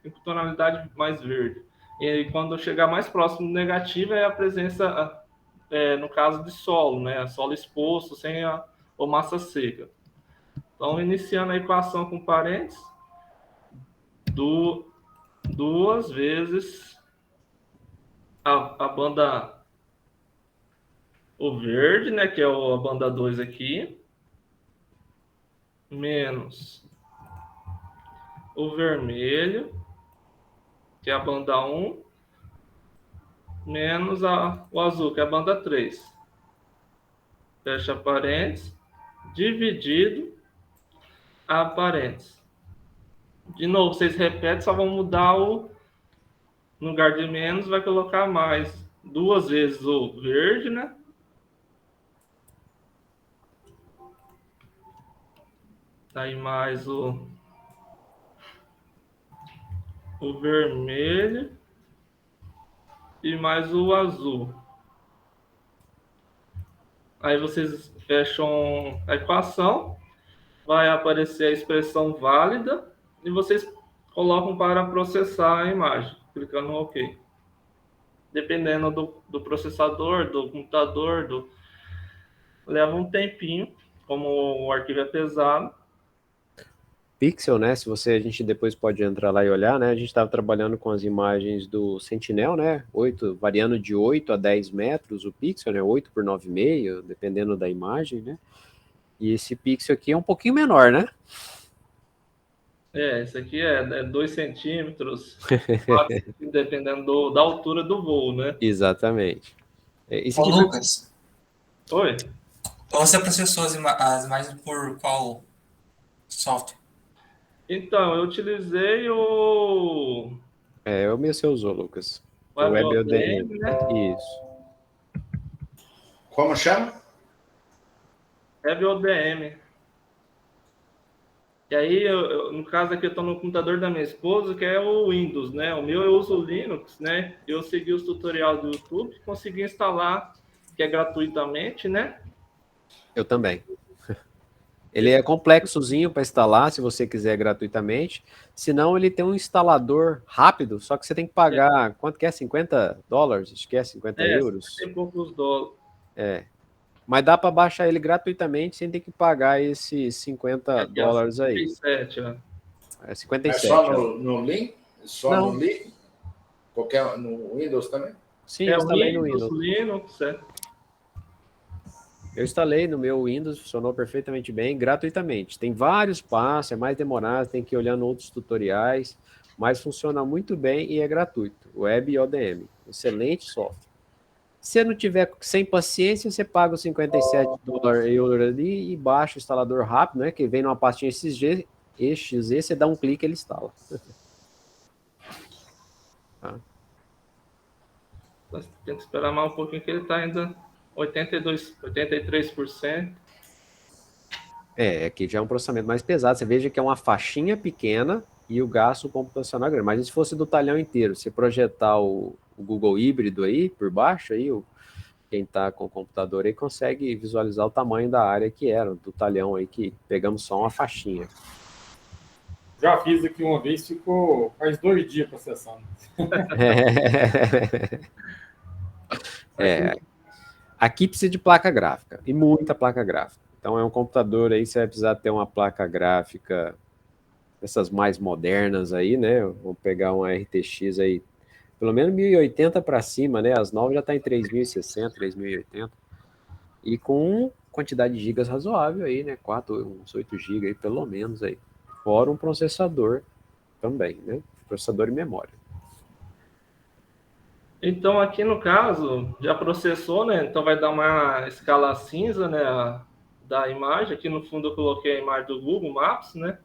G: em tonalidade mais verde. E quando chegar mais próximo do negativo, é a presença, no caso de solo, né? Solo exposto, sem ou massa seca. Então, iniciando a equação com parênteses, 2 vezes a banda o verde, né, que é a banda 2 aqui, menos o vermelho, que é a banda 1, menos o azul, que é a banda 3. Fecha parênteses, dividido a parênteses. De novo, vocês repetem, só vão mudar no lugar de menos, vai colocar mais 2 vezes o verde, né? Aí mais o vermelho e mais o azul. Aí vocês fecham a equação, vai aparecer a expressão válida e vocês colocam para processar a imagem, clicando no OK. Dependendo do processador, do computador, leva um tempinho, como o arquivo é pesado.
A: Pixel, né? A gente depois pode entrar lá e olhar, né? A gente estava trabalhando com as imagens do Sentinel, né? Variando de 8 a 10 metros o pixel, né? 8 por 9,5, dependendo da imagem, né? E esse pixel aqui é um pouquinho menor, né?
G: Esse aqui é 2 centímetros, 4 centímetros, dependendo da altura do voo, né?
A: Exatamente.
E: Ô, Lucas.
G: Oi?
E: Você processou as imagens por qual software?
G: Então, eu utilizei o...
A: o meu você usou, Lucas.
G: O WebODM, né?
A: Isso.
C: Como chama?
G: WebODM. E aí, no caso aqui, eu estou no computador da minha esposa, que é o Windows, né? O meu eu uso o Linux, né? Eu segui os tutoriais do YouTube, consegui instalar, que é gratuitamente, né?
A: Eu também. Ele é complexozinho para instalar, se você quiser gratuitamente. Se não, ele tem um instalador rápido, só que você tem que pagar, quanto que é? $50? Acho que é 50 euros.
G: Tem poucos dólares.
A: Mas dá para baixar ele gratuitamente sem ter que pagar esses $50 aí.
G: 57, né?
A: É 57.
C: É só no link? Só
A: Não.
C: no link? No Windows também?
A: Sim, eu instalei no
G: Windows,
A: Windows.
G: Linux,
A: Eu instalei no meu Windows, funcionou perfeitamente bem, gratuitamente. Tem vários passos, é mais demorado, tem que ir olhando outros tutoriais, mas funciona muito bem e é gratuito. WebODM, excelente software. Se você não tiver sem paciência, você paga os €57 ali e baixa o instalador rápido, né? Que vem numa pastinha XZ, você dá um clique e ele instala. Tá?
G: Tem que esperar mais um pouquinho que ele está ainda 83%.
A: Aqui já é um processamento mais pesado. Você veja que é uma faixinha pequena e o gasto computacional é grande. Mas se fosse do talhão inteiro, você projetar o Google híbrido aí por baixo, aí quem está com o computador aí consegue visualizar o tamanho da área que era, do talhão aí, que pegamos só uma faixinha.
D: Já fiz aqui uma vez, faz 2 dias processando.
A: Aqui precisa de placa gráfica, e muita placa gráfica. Então é um computador aí, você vai precisar ter uma placa gráfica dessas mais modernas aí, né? Vou pegar uma RTX aí, pelo menos 1080 para cima, né? As novas já está em 3060, 3080. E com quantidade de gigas razoável aí, né? Uns 8 GB aí, pelo menos aí. Fora um processador também, né? Processador e memória.
G: Então, aqui no caso, já processou, né? Então vai dar uma escala cinza, né? Da imagem. Aqui no fundo eu coloquei a imagem do Google Maps, né?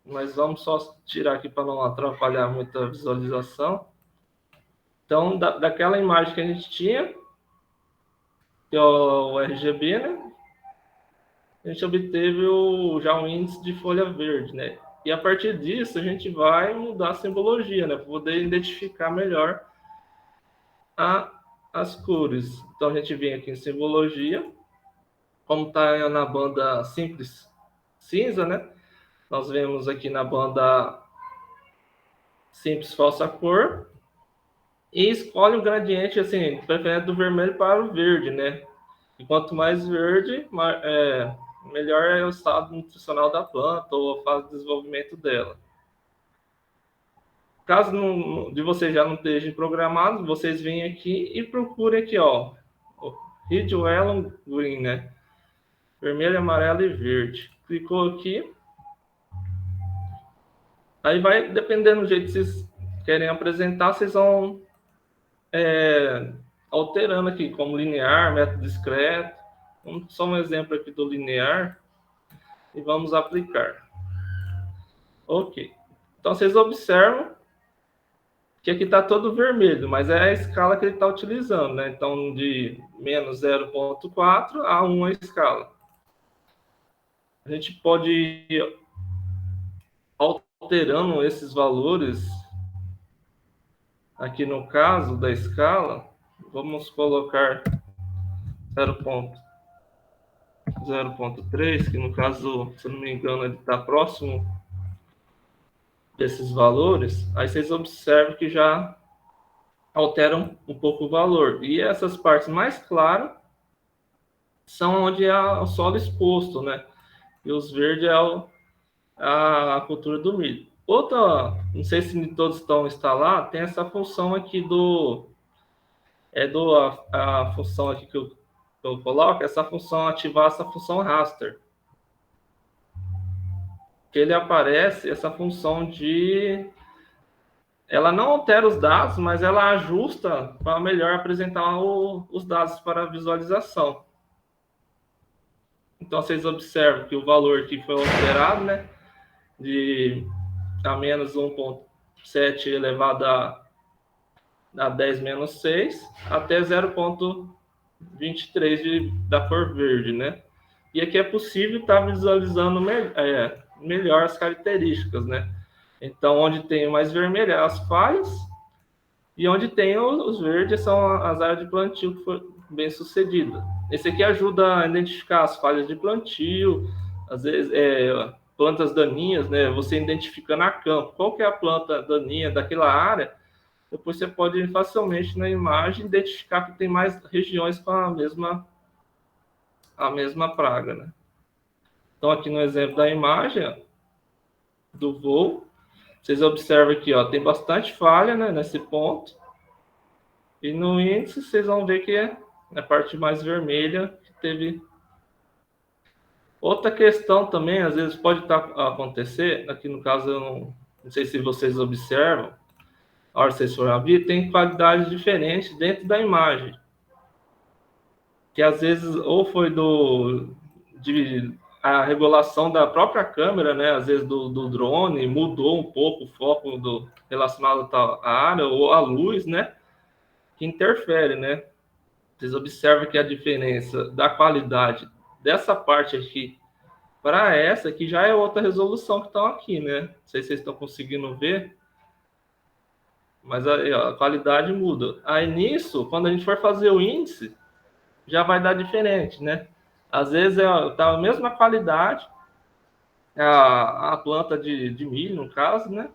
G: Mas vamos só tirar aqui para não atrapalhar muito a visualização. Então, daquela imagem que a gente tinha, que é o RGB, né? A gente obteve já um índice de folha verde, né? E a partir disso, a gente vai mudar a simbologia, né? Para poder identificar melhor a as cores. Então, a gente vem aqui em simbologia, como está na banda simples cinza, né? Nós vemos aqui na banda simples falsa cor, e escolhe um gradiente, assim, preferente do vermelho para o verde, né? E quanto mais verde, melhor é o estado nutricional da planta ou a fase de desenvolvimento dela. Caso de vocês já não estejam programados, vocês vêm aqui e procurem aqui, ó, o Red Yellow Green, né? Vermelho, amarelo e verde. Clicou aqui. Aí vai, dependendo do jeito que vocês querem apresentar, vocês vão alterando aqui, como linear, método discreto. Só um exemplo aqui do linear. E vamos aplicar. Ok. Então, vocês observam que aqui está todo vermelho, mas é a escala que ele está utilizando, né? Então, de menos 0,4 a 1 a escala. A gente pode ir alterando esses valores. Aqui no caso da escala, vamos colocar 0,3, que no caso, se não me engano, ele está próximo desses valores. Aí vocês observam que já alteram um pouco o valor. E essas partes mais claras são onde é o solo exposto, né? E os verdes é a cultura do milho. Outra, não sei se todos estão instalados, tem essa função aqui a função aqui que eu coloco, essa função, ativar essa função raster. Que ele aparece, essa função ela não altera os dados, mas ela ajusta para melhor apresentar os dados para visualização. Então, vocês observam que o valor que foi alterado, né, de a menos 1,7 elevado a 10 menos 6, até 0,23 da cor verde, né? E aqui é possível estar visualizando melhor as características, né? Então, onde tem mais vermelho é as falhas, e onde tem os verdes são as áreas de plantio que foi bem sucedida. Esse aqui ajuda a identificar as falhas de plantio, às vezes plantas daninhas, né? Você identificando a campo qual que é a planta daninha daquela área, depois você pode facilmente na imagem identificar que tem mais regiões com a mesma praga, né? Então, aqui no exemplo da imagem, ó, do voo, vocês observam aqui, ó, tem bastante falha, né, nesse ponto. E no índice, vocês vão ver que é a parte mais vermelha que teve. Outra questão também, às vezes pode acontecer, aqui no caso, eu não sei se vocês observam, a hora que vocês forem ver, tem qualidades diferentes dentro da imagem. Que às vezes, ou foi a regulação da própria câmera, né? Às vezes do drone, mudou um pouco o foco relacionado à área, ou a luz, né? Que interfere, né? Vocês observam que a diferença da qualidade dessa parte aqui para essa aqui já é outra resolução que estão aqui, né? Não sei se vocês estão conseguindo ver, mas a qualidade muda. Aí nisso, quando a gente for fazer o índice, já vai dar diferente, né? Às vezes tá a mesma qualidade, a planta de milho, no caso, né?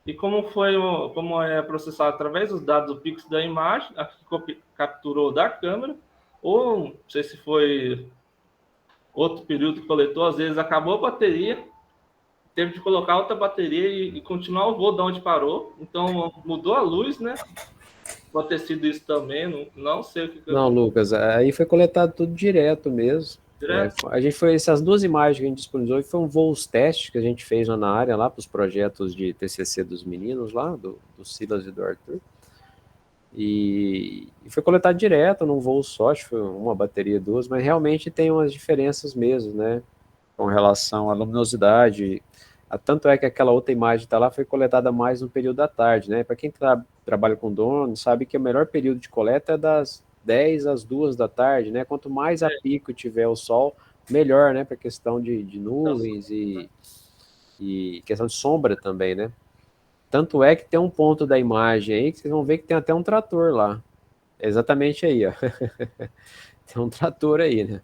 G: E como é processado através dos dados do pixel da imagem, a que capturou da câmera, ou não sei se foi outro período que coletou, às vezes acabou a bateria, teve de colocar outra bateria e continuar o voo de onde parou. Então mudou a luz, né? Pode ter sido isso também, não sei o que.
A: Não, Lucas, aí foi coletado tudo direto mesmo.
G: Direto?
A: A gente essas duas imagens que a gente disponibilizou foram voos testes que a gente fez lá na área, lá para os projetos de TCC dos meninos lá, do Silas e do Arthur. E foi coletado direto num voo só, acho que foi uma bateria, duas, mas realmente tem umas diferenças mesmo, né? Com relação à luminosidade. Tanto é que aquela outra imagem que está lá foi coletada mais no período da tarde, né? Para quem trabalha com drone, sabe que o melhor período de coleta é das 10 às 2 da tarde, né? Quanto mais a pico tiver o sol, melhor, né? Para questão de nuvens e questão de sombra também, né? Tanto é que tem um ponto da imagem aí que vocês vão ver que tem até um trator lá. Exatamente aí, ó. Tem um trator aí, né?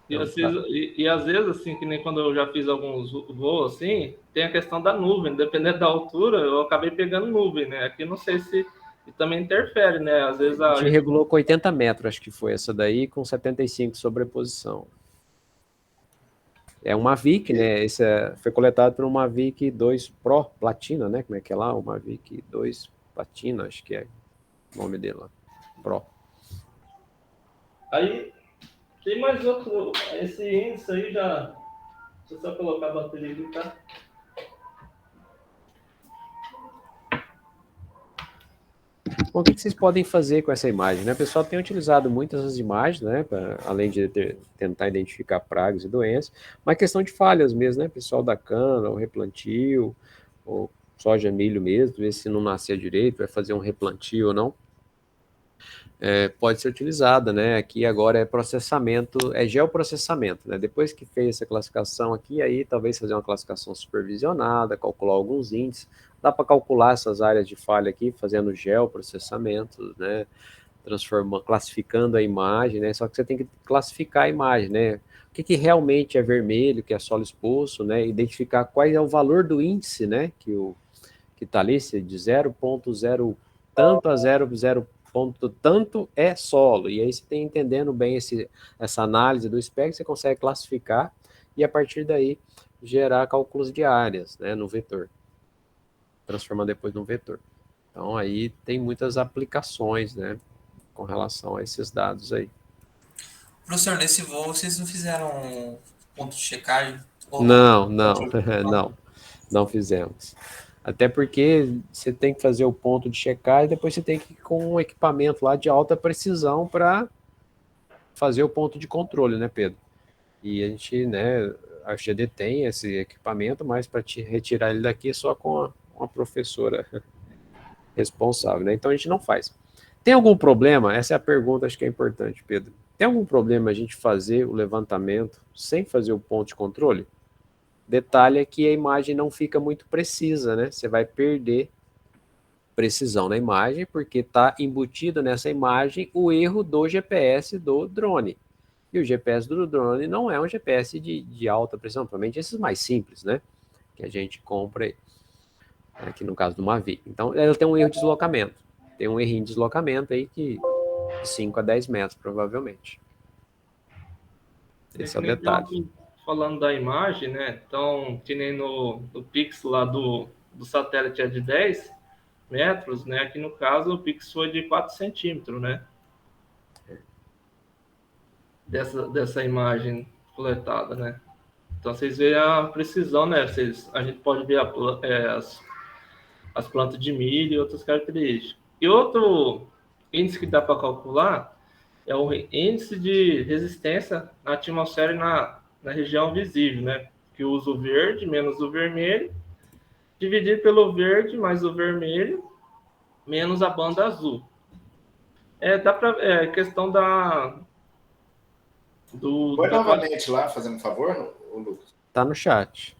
G: E às vezes, assim, que nem quando eu já fiz alguns voos, assim, tem a questão da nuvem. Dependendo da altura, eu acabei pegando nuvem, né? Aqui não sei se também interfere, né? Às vezes
A: A gente regulou com 80 metros, acho que foi essa daí, com 75 sobreposição. É um Mavic, né? Esse foi coletado por um Mavic 2 Pro Platina, né? Como é que é lá? O Mavic 2 Platina, acho que é o nome dele lá. Pro.
G: Aí tem mais outro. Esse índice aí já. Deixa eu só colocar a bateria aqui, tá?
A: Bom, o que vocês podem fazer com essa imagem? Né? O pessoal tem utilizado muitas as imagens, né? Além de tentar identificar pragas e doenças, mas questão de falhas mesmo, né? Pessoal da cana, o replantio, ou soja, milho mesmo, ver se não nascer direito, vai fazer um replantio ou não. Pode ser utilizada, né? Aqui agora é processamento, é geoprocessamento, né? Depois que fez essa classificação aqui, aí talvez fazer uma classificação supervisionada, calcular alguns índices. Dá para calcular essas áreas de falha aqui, fazendo geoprocessamento, né? Classificando a imagem, né? Só que você tem que classificar a imagem, né? O que realmente é vermelho, que é solo exposto, né? Identificar qual é o valor do índice, né? Que está ali, de 0,0 tanto a 0,0 ponto tanto é solo, e aí você tem entendendo bem essa análise do SPEC, você consegue classificar e a partir daí gerar cálculos de áreas, né, no vetor, transformando depois num vetor. Então aí tem muitas aplicações, né, com relação a esses dados aí.
E: Professor, nesse voo vocês não fizeram um ponto de checagem?
A: Não fizemos. Até porque você tem que fazer o ponto de checagem e depois você tem que ir com um equipamento lá de alta precisão para fazer o ponto de controle, né, Pedro? E a gente, né, a GD tem esse equipamento, mas para te retirar ele daqui é só com uma professora responsável, né? Então a gente não faz. Tem algum problema? Essa é a pergunta, acho que é importante, Pedro. Tem algum problema a gente fazer o levantamento sem fazer o ponto de controle? Detalhe é que a imagem não fica muito precisa, né? Você vai perder precisão na imagem, porque está embutido nessa imagem o erro do GPS do drone. E o GPS do drone não é um GPS de alta precisão, provavelmente esses mais simples, né? Que a gente compra aí. Aqui no caso do Mavic. Então, ela tem um erro de deslocamento. Tem um errinho de deslocamento aí que de 5 a 10 metros, provavelmente. Esse é o detalhe.
G: Falando da imagem, né? Então, que nem no pixel lá do satélite é de 10 metros, né? Aqui no caso o pixel foi de 4 centímetros, né? Dessa imagem coletada, né? Então vocês veem a precisão, né? A gente pode ver as plantas de milho e outras características. E outro índice que dá para calcular é o índice de resistência na atmosfera e na região visível, né? Que usa o verde menos o vermelho, dividido pelo verde mais o vermelho, menos a banda azul. Questão
C: Põe novamente lá, fazendo um favor, Lucas.
A: Tá no chat.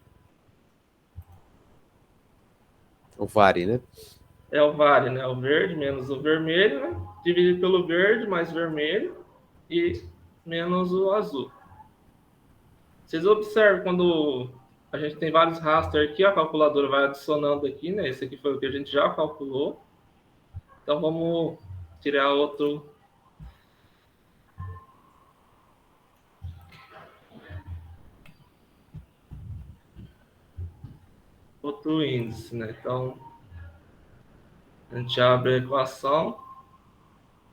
A: O VARI, né?
G: É o VARI, né? O verde menos o vermelho, né? Dividido pelo verde mais vermelho e menos o azul. Vocês observam quando a gente tem vários rastros aqui, a calculadora vai adicionando aqui, né? Esse aqui foi o que a gente já calculou. Então vamos tirar outro índice, né? Então a gente abre a equação,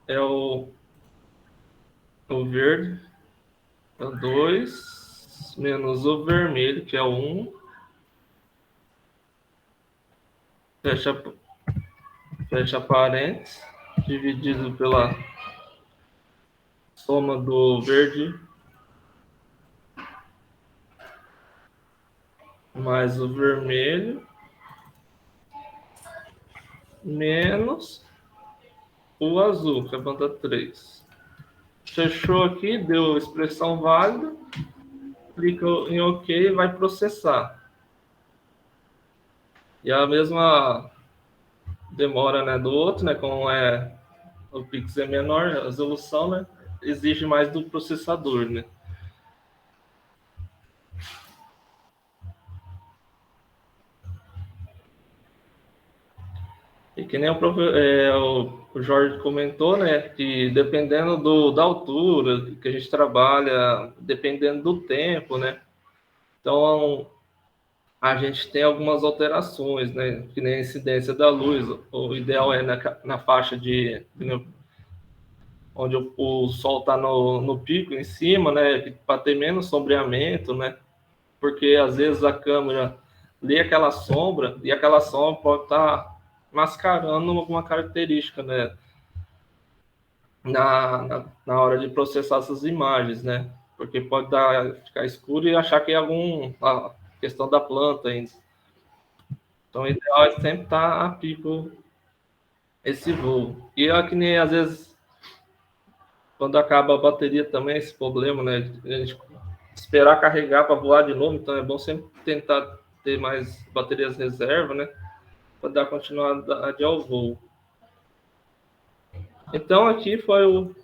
G: é o verde, é o 2, menos o vermelho, que é o 1, fecha parênteses, dividido pela soma do verde mais o vermelho, menos o azul, que é a banda 3. Fechou aqui, deu expressão válida, clica em OK e vai processar. E a mesma demora, né, do outro, né, como é o pix é menor, a resolução, né? Exige mais do processador, né? E que nem o Jorge comentou, né? Que dependendo da altura que a gente trabalha, dependendo do tempo, né? Então, a gente tem algumas alterações, né? Que nem a incidência da luz. O ideal é na faixa onde o sol está no pico em cima, né? Para ter menos sombreamento, né? Porque às vezes a câmera lê aquela sombra e aquela sombra pode estar mascarando alguma característica, né? Na hora de processar essas imagens, né? Porque pode ficar escuro e achar que é a questão da planta ainda. Então, o ideal é sempre estar a pico esse voo. E é que nem, às vezes, quando acaba a bateria também, esse problema, né? A gente esperar carregar para voar de novo, então é bom sempre tentar ter mais baterias reserva, né? Para dar continuidade ao voo. Então, aqui foi o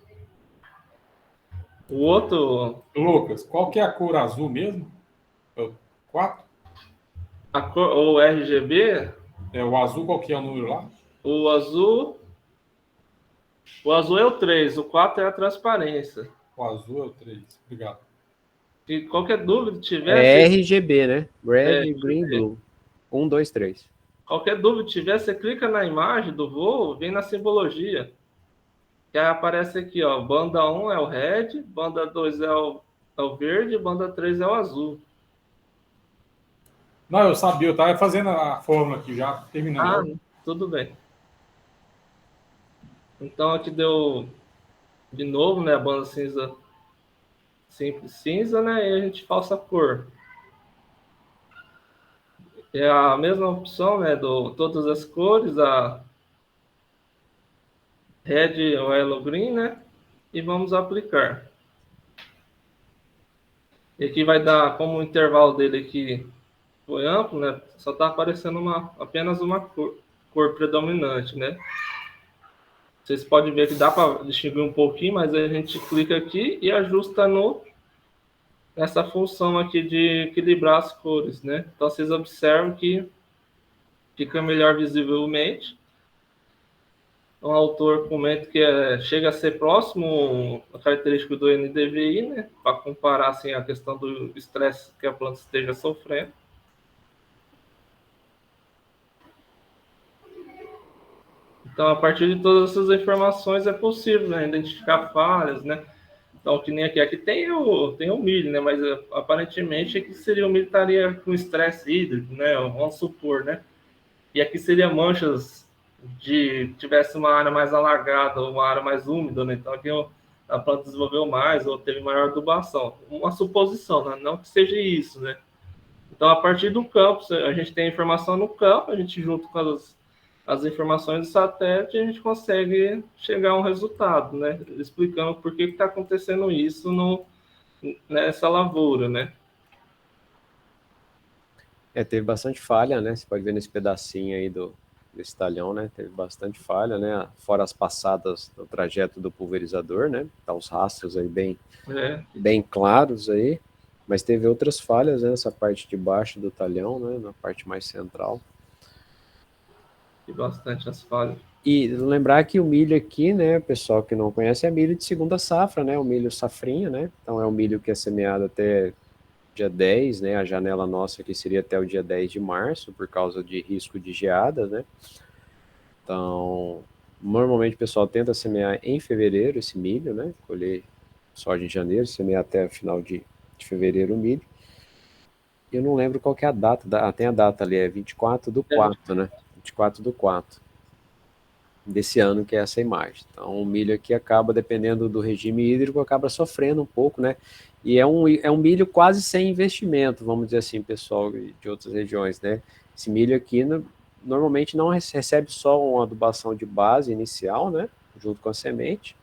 G: outro...
D: Lucas, qual que é a cor azul mesmo? É o 4?
G: O RGB,
D: O azul, qual que é o número lá?
G: o azul é o 3, o 4 é a transparência.
D: O azul é o 3. Obrigado.
G: E qualquer dúvida tiver...
A: É RGB, né? Red, Green, Blue. 1, 2, 3.
G: Qualquer dúvida tiver, você clica na imagem do voo, vem na simbologia. Que aí aparece aqui, ó, banda 1 é o red, banda 2 é o verde, banda 3 é o azul.
D: Não, eu sabia, eu estava fazendo a fórmula aqui já, terminando.
G: Tudo bem. Então aqui deu de novo, né, a banda cinza, simples cinza, né, e a gente falsa cor. É a mesma opção, né, todas as cores, a red, o yellow, green, né, e vamos aplicar. E aqui vai dar, como o intervalo dele aqui foi amplo, né, só está aparecendo apenas uma cor predominante, né. Vocês podem ver que dá para distinguir um pouquinho, mas a gente clica aqui e ajusta nessa função aqui de equilibrar as cores, né? Então, vocês observam que fica melhor visivelmente. O autor comenta que chega a ser próximo a característica do NDVI, né? Para comparar assim, a questão do estresse que a planta esteja sofrendo. Então, a partir de todas essas informações é possível, né, identificar falhas, né? Então, que nem aqui tem o milho, né? Mas aparentemente aqui seria o milho estaria com estresse hídrico, né? Vamos supor, né? E aqui seria manchas tivesse uma área mais alagada ou uma área mais úmida, né? Então aqui a planta desenvolveu mais ou teve maior adubação. Uma suposição, né? Não que seja isso, né? Então, a partir do campo, a gente tem a informação no campo, a gente junto com as informações do satélite, a gente consegue chegar a um resultado, né? Explicando por que está acontecendo isso nessa lavoura, né?
A: Teve bastante falha, né? Você pode ver nesse pedacinho aí desse talhão, né? Teve bastante falha, né? Fora as passadas no trajeto do pulverizador, né? Tá os rastros aí bem claros aí. Mas teve outras falhas, né? Nessa parte de baixo do talhão, né? Na parte mais central.
G: E bastante as falhas.
A: E lembrar que o milho aqui, né, pessoal que não conhece, é milho de segunda safra, né, o milho safrinha, né, então é um milho que é semeado até dia 10, né, a janela nossa aqui seria até o dia 10 de março, por causa de risco de geada, né, então, normalmente o pessoal tenta semear em fevereiro esse milho, né, colher soja em janeiro, semear até o final de fevereiro o milho. Eu não lembro qual que é a data, tem a data ali, é 24/4, né, 24/4 desse ano, que é essa imagem. Então, o milho aqui acaba, dependendo do regime hídrico, acaba sofrendo um pouco, né? E é um milho quase sem investimento, vamos dizer assim, pessoal de outras regiões, né? Esse milho aqui, normalmente, não recebe só uma adubação de base inicial, né? Junto com a semente.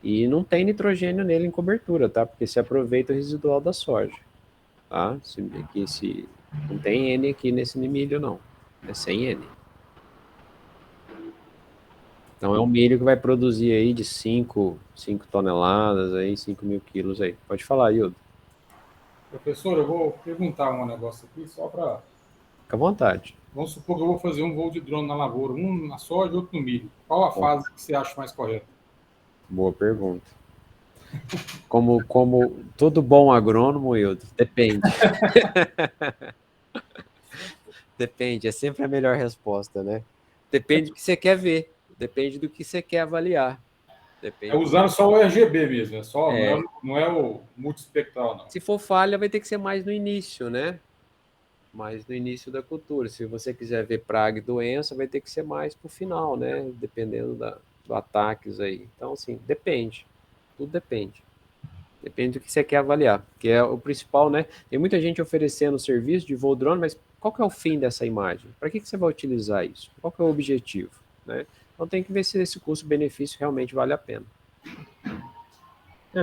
A: E não tem nitrogênio nele em cobertura, tá? Porque se aproveita o residual da soja, tá? Não tem N aqui nesse milho, não. É sem N. Então é um milho que vai produzir aí de 5 toneladas, aí, 5.000 quilos aí. Pode falar, Hildo.
D: Professor, eu vou perguntar um negócio aqui, só para...
A: Fica à vontade.
D: Vamos supor que eu vou fazer um voo de drone na lavoura, um na soja e outro no milho. Qual a fase que você acha mais correta?
A: Boa pergunta. Como todo bom agrônomo, Hildo, depende. Depende, é sempre a melhor resposta, né? Depende do que você quer ver, depende do que você quer avaliar. Depende
D: Usando só o RGB mesmo,
A: É.
D: não é o multispectral, não.
A: Se for falha, vai ter que ser mais no início, né? Mais no início da cultura. Se você quiser ver praga e doença, vai ter que ser mais para o final, né? Dependendo do ataques aí. Então, assim, depende. Tudo depende. Depende do que você quer avaliar, que é o principal, né? Tem muita gente oferecendo serviço de voo drone, mas qual que é o fim dessa imagem? Para que você vai utilizar isso? Qual que é o objetivo, né? Então tem que ver se esse custo-benefício realmente vale a pena.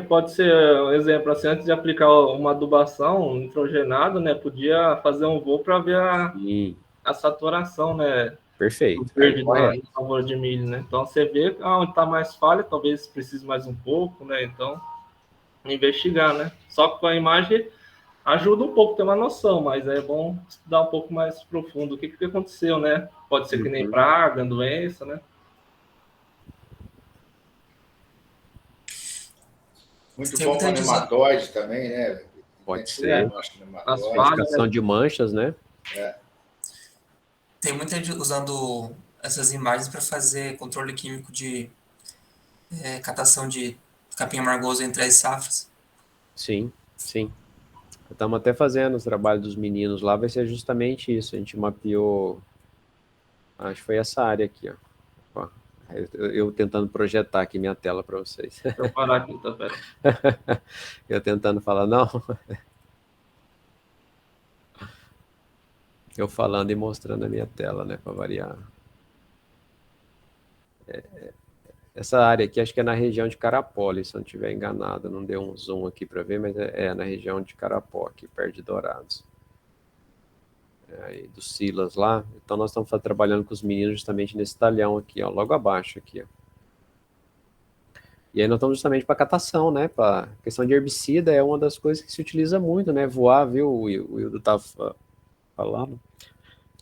G: Pode ser um exemplo assim, antes de aplicar uma adubação nitrogenada, né? Podia fazer um voo para ver a saturação, né?
A: Perfeito.
G: O verde na lavoura de milho, né? Então você vê onde está mais falha, talvez precise mais um pouco, né? Então investigar, né? Só que com a imagem ajuda um pouco a ter uma noção, mas é bom estudar um pouco mais profundo o que aconteceu, né? Pode ser que nem praga, doença, né?
C: Muito bom para nematóide também, né?
A: Pode ser.
G: As
A: Identificação de manchas, né?
E: Tem muita gente usando essas imagens para fazer controle químico de catação de capim amargoso entre as safras.
A: Sim, sim. Estamos até fazendo os trabalhos dos meninos lá, vai ser justamente isso. A gente mapeou, acho que foi essa área aqui, ó. Eu tentando projetar aqui minha tela para vocês.
G: Deixa eu parar aqui, tá, pera.
A: Eu tentando falar, não. Eu falando e mostrando a minha tela, né, para variar. Essa área aqui, acho que é na região de Carapó, se eu não estiver enganado. Não deu um zoom aqui para ver, mas é na região de Carapó, aqui perto de Dourados. Do Silas lá. Então nós estamos trabalhando com os meninos justamente nesse talhão aqui, ó, logo abaixo aqui, ó. E aí nós estamos justamente para catação, né? Para questão de herbicida é uma das coisas que se utiliza muito, né? Voar, viu? O Wildo estava falando.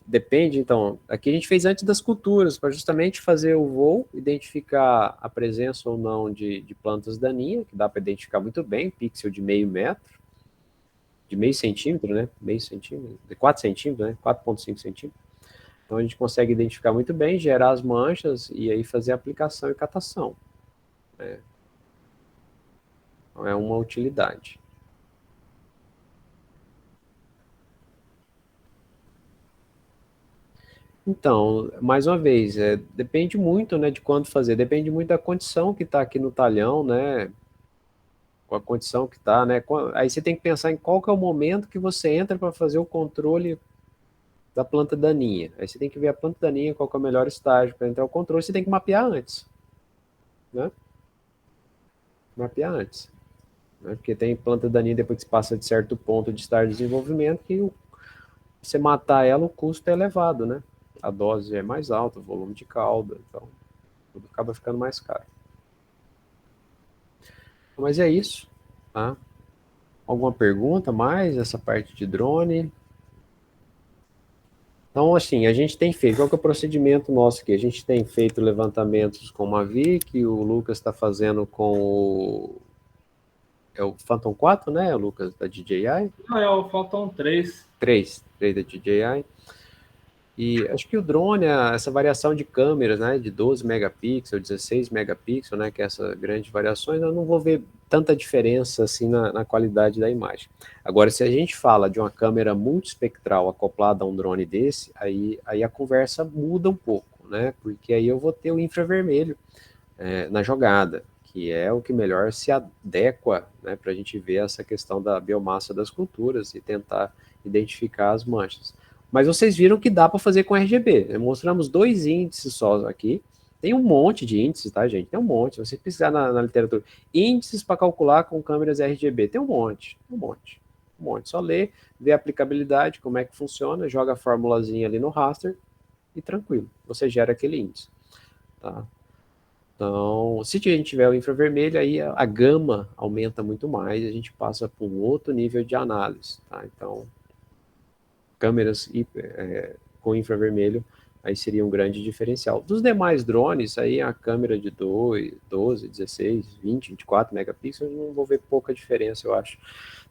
A: Depende, então. Aqui a gente fez antes das culturas, para justamente fazer o voo, identificar a presença ou não de plantas daninhas, que dá para identificar muito bem, pixel de meio metro, de meio centímetro, né? Meio centímetro, de 4 centímetros, né? 4,5 centímetros. Então a gente consegue identificar muito bem, gerar as manchas e aí fazer a aplicação e catação. Então é uma utilidade. Então, mais uma vez, depende muito, né, de quando fazer, depende muito da condição que está aqui no talhão, né, com a condição que está, né, aí você tem que pensar em qual que é o momento que você entra para fazer o controle da planta daninha. Aí você tem que ver a planta daninha, qual que é o melhor estágio para entrar o controle, você tem que mapear antes, né, mapear antes, né, porque tem planta daninha depois que passa de certo ponto de estágio de desenvolvimento que você matar ela, o custo é elevado, né, a dose é mais alta, o volume de calda, então tudo acaba ficando mais caro. Mas é isso, tá? Alguma pergunta mais essa parte de drone? Então, assim, a gente tem feito, qual que é o procedimento nosso aqui? A gente tem feito levantamentos com o Mavic, o Lucas está fazendo com o Phantom 4, né, Lucas, da DJI?
G: Não, é o Phantom 3.
A: 3 da DJI. E acho que o drone, essa variação de câmeras, né, de 12 megapixels, 16 megapixels, né, que é essa grande variações, eu não vou ver tanta diferença assim na qualidade da imagem. Agora, se a gente fala de uma câmera multispectral acoplada a um drone desse, aí a conversa muda um pouco, né, porque aí eu vou ter o infravermelho na jogada, que é o que melhor se adequa, né, para a gente ver essa questão da biomassa das culturas e tentar identificar as manchas. Mas vocês viram que dá para fazer com RGB. Mostramos 2 índices só aqui. Tem um monte de índices, tá, gente? Tem um monte. Se você precisar na literatura, índices para calcular com câmeras RGB. Tem um monte. Só ler, ver a aplicabilidade, como é que funciona, joga a formulazinha ali no raster e tranquilo. Você gera aquele índice, tá? Então, se a gente tiver o infravermelho, aí a gama aumenta muito mais, a gente passa para um outro nível de análise, tá? Então, câmeras com infravermelho, aí seria um grande diferencial. Dos demais drones, aí a câmera de 12, 16, 20, 24 megapixels, não vou ver pouca diferença, eu acho.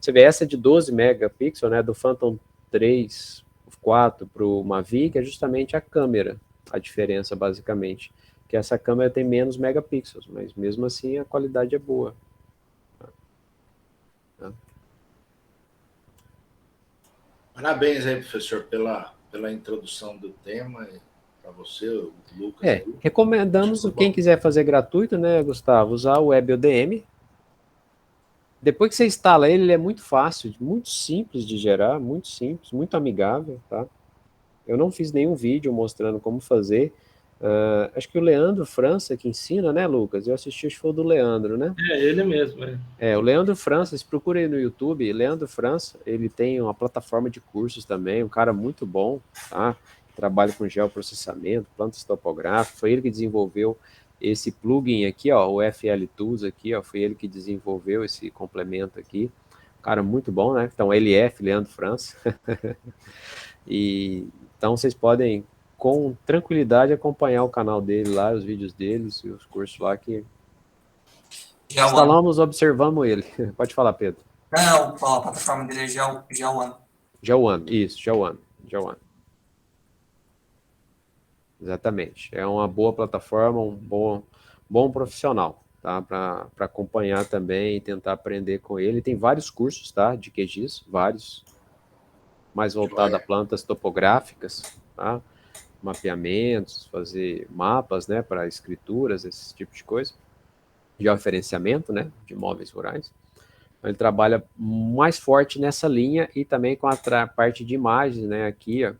A: Você vê essa de 12 megapixels, né, do Phantom 3, 4 para o Mavic, é justamente a câmera, a diferença, basicamente. Que essa câmera tem menos megapixels, mas mesmo assim a qualidade é boa.
C: Parabéns aí, professor, pela introdução do tema, para você, o Lucas. Aí.
A: Recomendamos, quem quiser fazer gratuito, né, Gustavo, usar o WebODM. Depois que você instala ele, ele é muito fácil, muito simples de gerar, muito simples, muito amigável, tá? Eu não fiz nenhum vídeo mostrando como fazer. Acho que o Leandro França que ensina, né, Lucas? Eu assisti, acho que foi o do Leandro, né?
G: É, ele mesmo.
A: O Leandro França, se procura aí no YouTube, Leandro França, ele tem uma plataforma de cursos também, um cara muito bom, tá? Trabalha com geoprocessamento, plantas topográficas, foi ele que desenvolveu esse plugin aqui, ó, o FL Tools aqui, ó, foi ele que desenvolveu esse complemento aqui, cara muito bom, né? Então, LF, Leandro França. Então, vocês podem com tranquilidade acompanhar o canal dele lá, os vídeos deles e os cursos lá que instalamos, observamos ele. Pode falar, Pedro.
E: Não, a plataforma dele é GeoOne.
A: GeoOne, isso, GeoOne. Exatamente. É uma boa plataforma, um bom profissional, tá? Para acompanhar também e tentar aprender com ele. Tem vários cursos, tá? De QGIS, vários. Mais voltado a plantas topográficas, tá? Mapeamentos, fazer mapas, né, para escrituras, esse tipo de coisa, georreferenciamento, né, de imóveis rurais. Ele trabalha mais forte nessa linha e também com a parte de imagens, né, aqui, ó,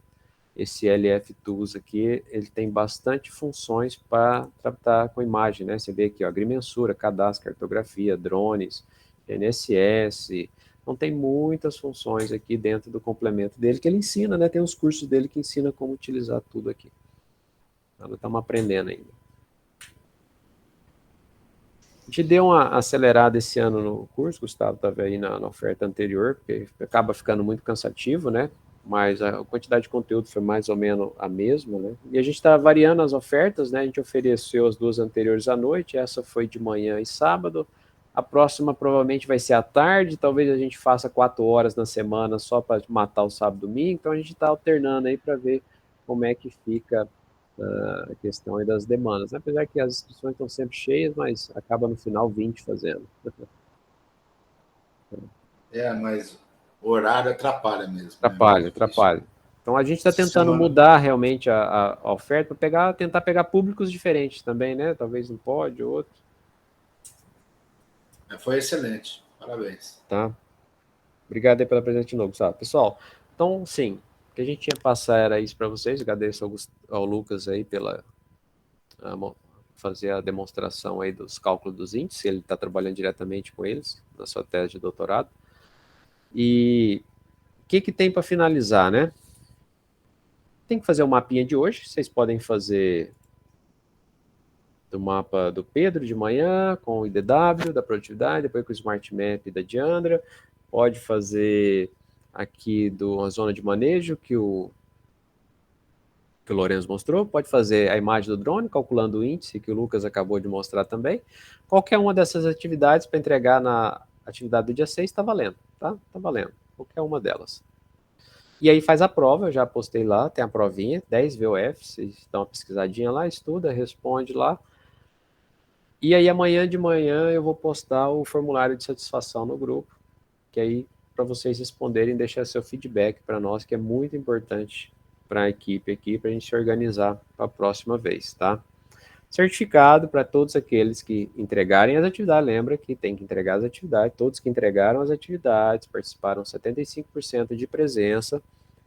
A: esse LF Tools aqui, ele tem bastante funções para tratar com imagem, né, você vê aqui, ó, agrimensura, cadastro, cartografia, drones, GNSS. Então, tem muitas funções aqui dentro do complemento dele que ele ensina, né? Tem uns cursos dele que ensina como utilizar tudo aqui. Nós estamos aprendendo ainda. A gente deu uma acelerada esse ano no curso, Gustavo estava aí na oferta anterior, porque acaba ficando muito cansativo, né? Mas a quantidade de conteúdo foi mais ou menos a mesma, né? E a gente está variando as ofertas, né? A gente ofereceu as duas anteriores à noite, essa foi de manhã e sábado. A próxima provavelmente vai ser à tarde, talvez a gente faça 4 horas na semana só para matar o sábado e domingo, então a gente está alternando aí para ver como é que fica a questão aí das demandas. Apesar que as inscrições estão sempre cheias, mas acaba no final 20 fazendo.
C: Mas o horário atrapalha mesmo.
A: Atrapalha. Então a gente está tentando mudar realmente a oferta para tentar pegar públicos diferentes também, né? Talvez um pode, outro.
C: Foi excelente, parabéns.
A: Tá. Obrigado aí pela presença de novo, Gustavo. Pessoal, então, sim, o que a gente tinha que passar era isso para vocês. Agradeço ao Lucas aí pela fazer a demonstração aí dos cálculos dos índices. Ele está trabalhando diretamente com eles na sua tese de doutorado. E o que tem para finalizar, né? Tem que fazer o mapinha de hoje. Vocês podem fazer do mapa do Pedro de manhã, com o IDW, da produtividade, depois com o Smart Map da Diandra. Pode fazer aqui uma zona de manejo que o Lourenço mostrou. Pode fazer a imagem do drone, calculando o índice que o Lucas acabou de mostrar também. Qualquer uma dessas atividades para entregar na atividade do dia 6 está valendo, tá? Está valendo. Qualquer uma delas. E aí faz a prova, eu já postei lá, tem a provinha, 10 VOF, vocês dão uma pesquisadinha lá, estuda, responde lá. E aí amanhã de manhã eu vou postar o formulário de satisfação no grupo, que aí para vocês responderem, deixar seu feedback para nós, que é muito importante para a equipe aqui, para a gente se organizar para a próxima vez, tá? Certificado para todos aqueles que entregarem as atividades, lembra que tem que entregar as atividades, todos que entregaram as atividades, participaram 75% de presença,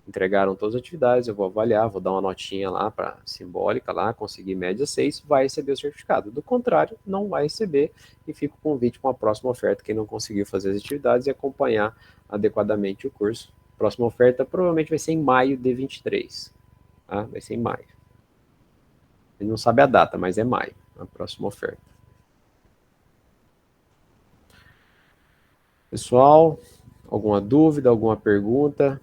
A: entregaram todas as atividades, eu vou avaliar, vou dar uma notinha lá, simbólica lá, conseguir média 6, vai receber o certificado. Do contrário, não vai receber e fica o convite para uma próxima oferta, quem não conseguiu fazer as atividades e acompanhar adequadamente o curso. Próxima oferta provavelmente vai ser em maio de 23, tá? Vai ser em maio. Ele não sabe a data, mas é maio. a próxima oferta. Pessoal, alguma dúvida, alguma pergunta?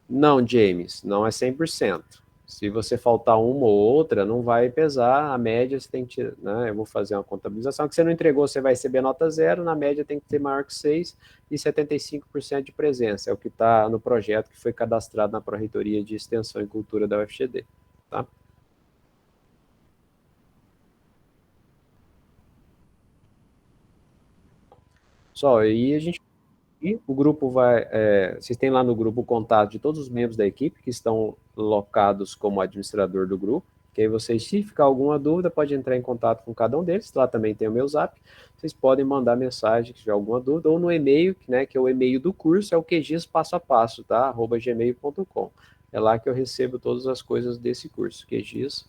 A: Não, James, não é 100%. Se você faltar uma ou outra, não vai pesar, a média você tem que, né, eu vou fazer uma contabilização, que você não entregou, você vai receber nota 0, na média tem que ter maior que 6 e 75% de presença, é o que está no projeto que foi cadastrado na Pró-Reitoria de Extensão e Cultura da UFGD, tá? Só, aí a gente, e o grupo vai, vocês têm lá no grupo o contato de todos os membros da equipe que estão locados como administrador do grupo, que aí vocês, se ficar alguma dúvida, pode entrar em contato com cada um deles, lá também tem o meu zap, vocês podem mandar mensagem se tiver alguma dúvida, ou no e-mail, né, que é o e-mail do curso, é o QGIS passo a passo, tá, @gmail.com, é lá que eu recebo todas as coisas desse curso, QGIS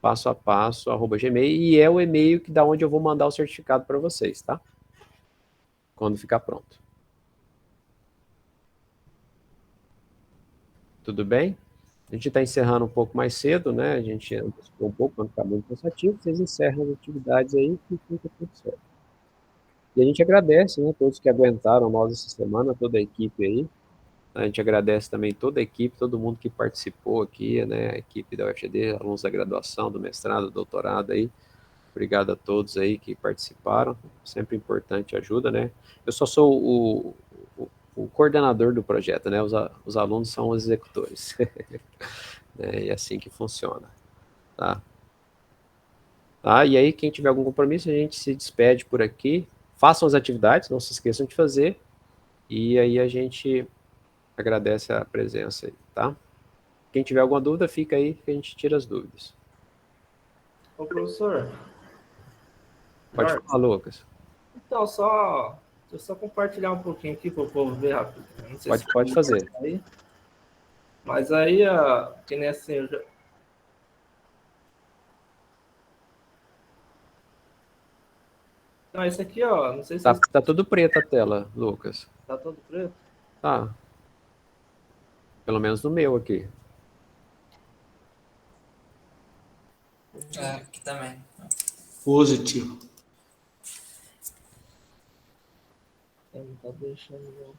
A: passo a passo, @gmail, e é o e-mail que da onde eu vou mandar o certificado para vocês, tá, quando ficar pronto. Tudo bem? A gente está encerrando um pouco mais cedo, né? A gente antecipou um pouco, quando ficar muito cansativo, vocês encerram as atividades aí e fica tudo certo. E a gente agradece, né, todos que aguentaram nós essa semana, toda a equipe aí. A gente agradece também toda a equipe, todo mundo que participou aqui, né? A equipe da UFGD, alunos da graduação, do mestrado, do doutorado aí. Obrigado a todos aí que participaram. Sempre importante a ajuda, né? Eu só sou o coordenador do projeto, né? Os alunos são os executores. É assim que funciona, tá? E aí, quem tiver algum compromisso, a gente se despede por aqui. Façam as atividades, não se esqueçam de fazer. E aí a gente agradece a presença aí, tá? Quem tiver alguma dúvida, fica aí que a gente tira as dúvidas.
G: Ô, professor.
A: Pode
G: Jorge,
A: falar, Lucas.
G: então, deixa eu só compartilhar um pouquinho aqui para o povo ver rápido. Não sei se
A: Pode fazer.
G: aí. Mas aí, que nem assim, eu já... Não, esse aqui, ó, não sei se
A: Tá tudo preto a tela, Lucas.
G: tá todo preto.
A: Tá. Pelo menos no meu aqui.
E: Aqui também.
C: Positivo.
G: Não tá deixando, não.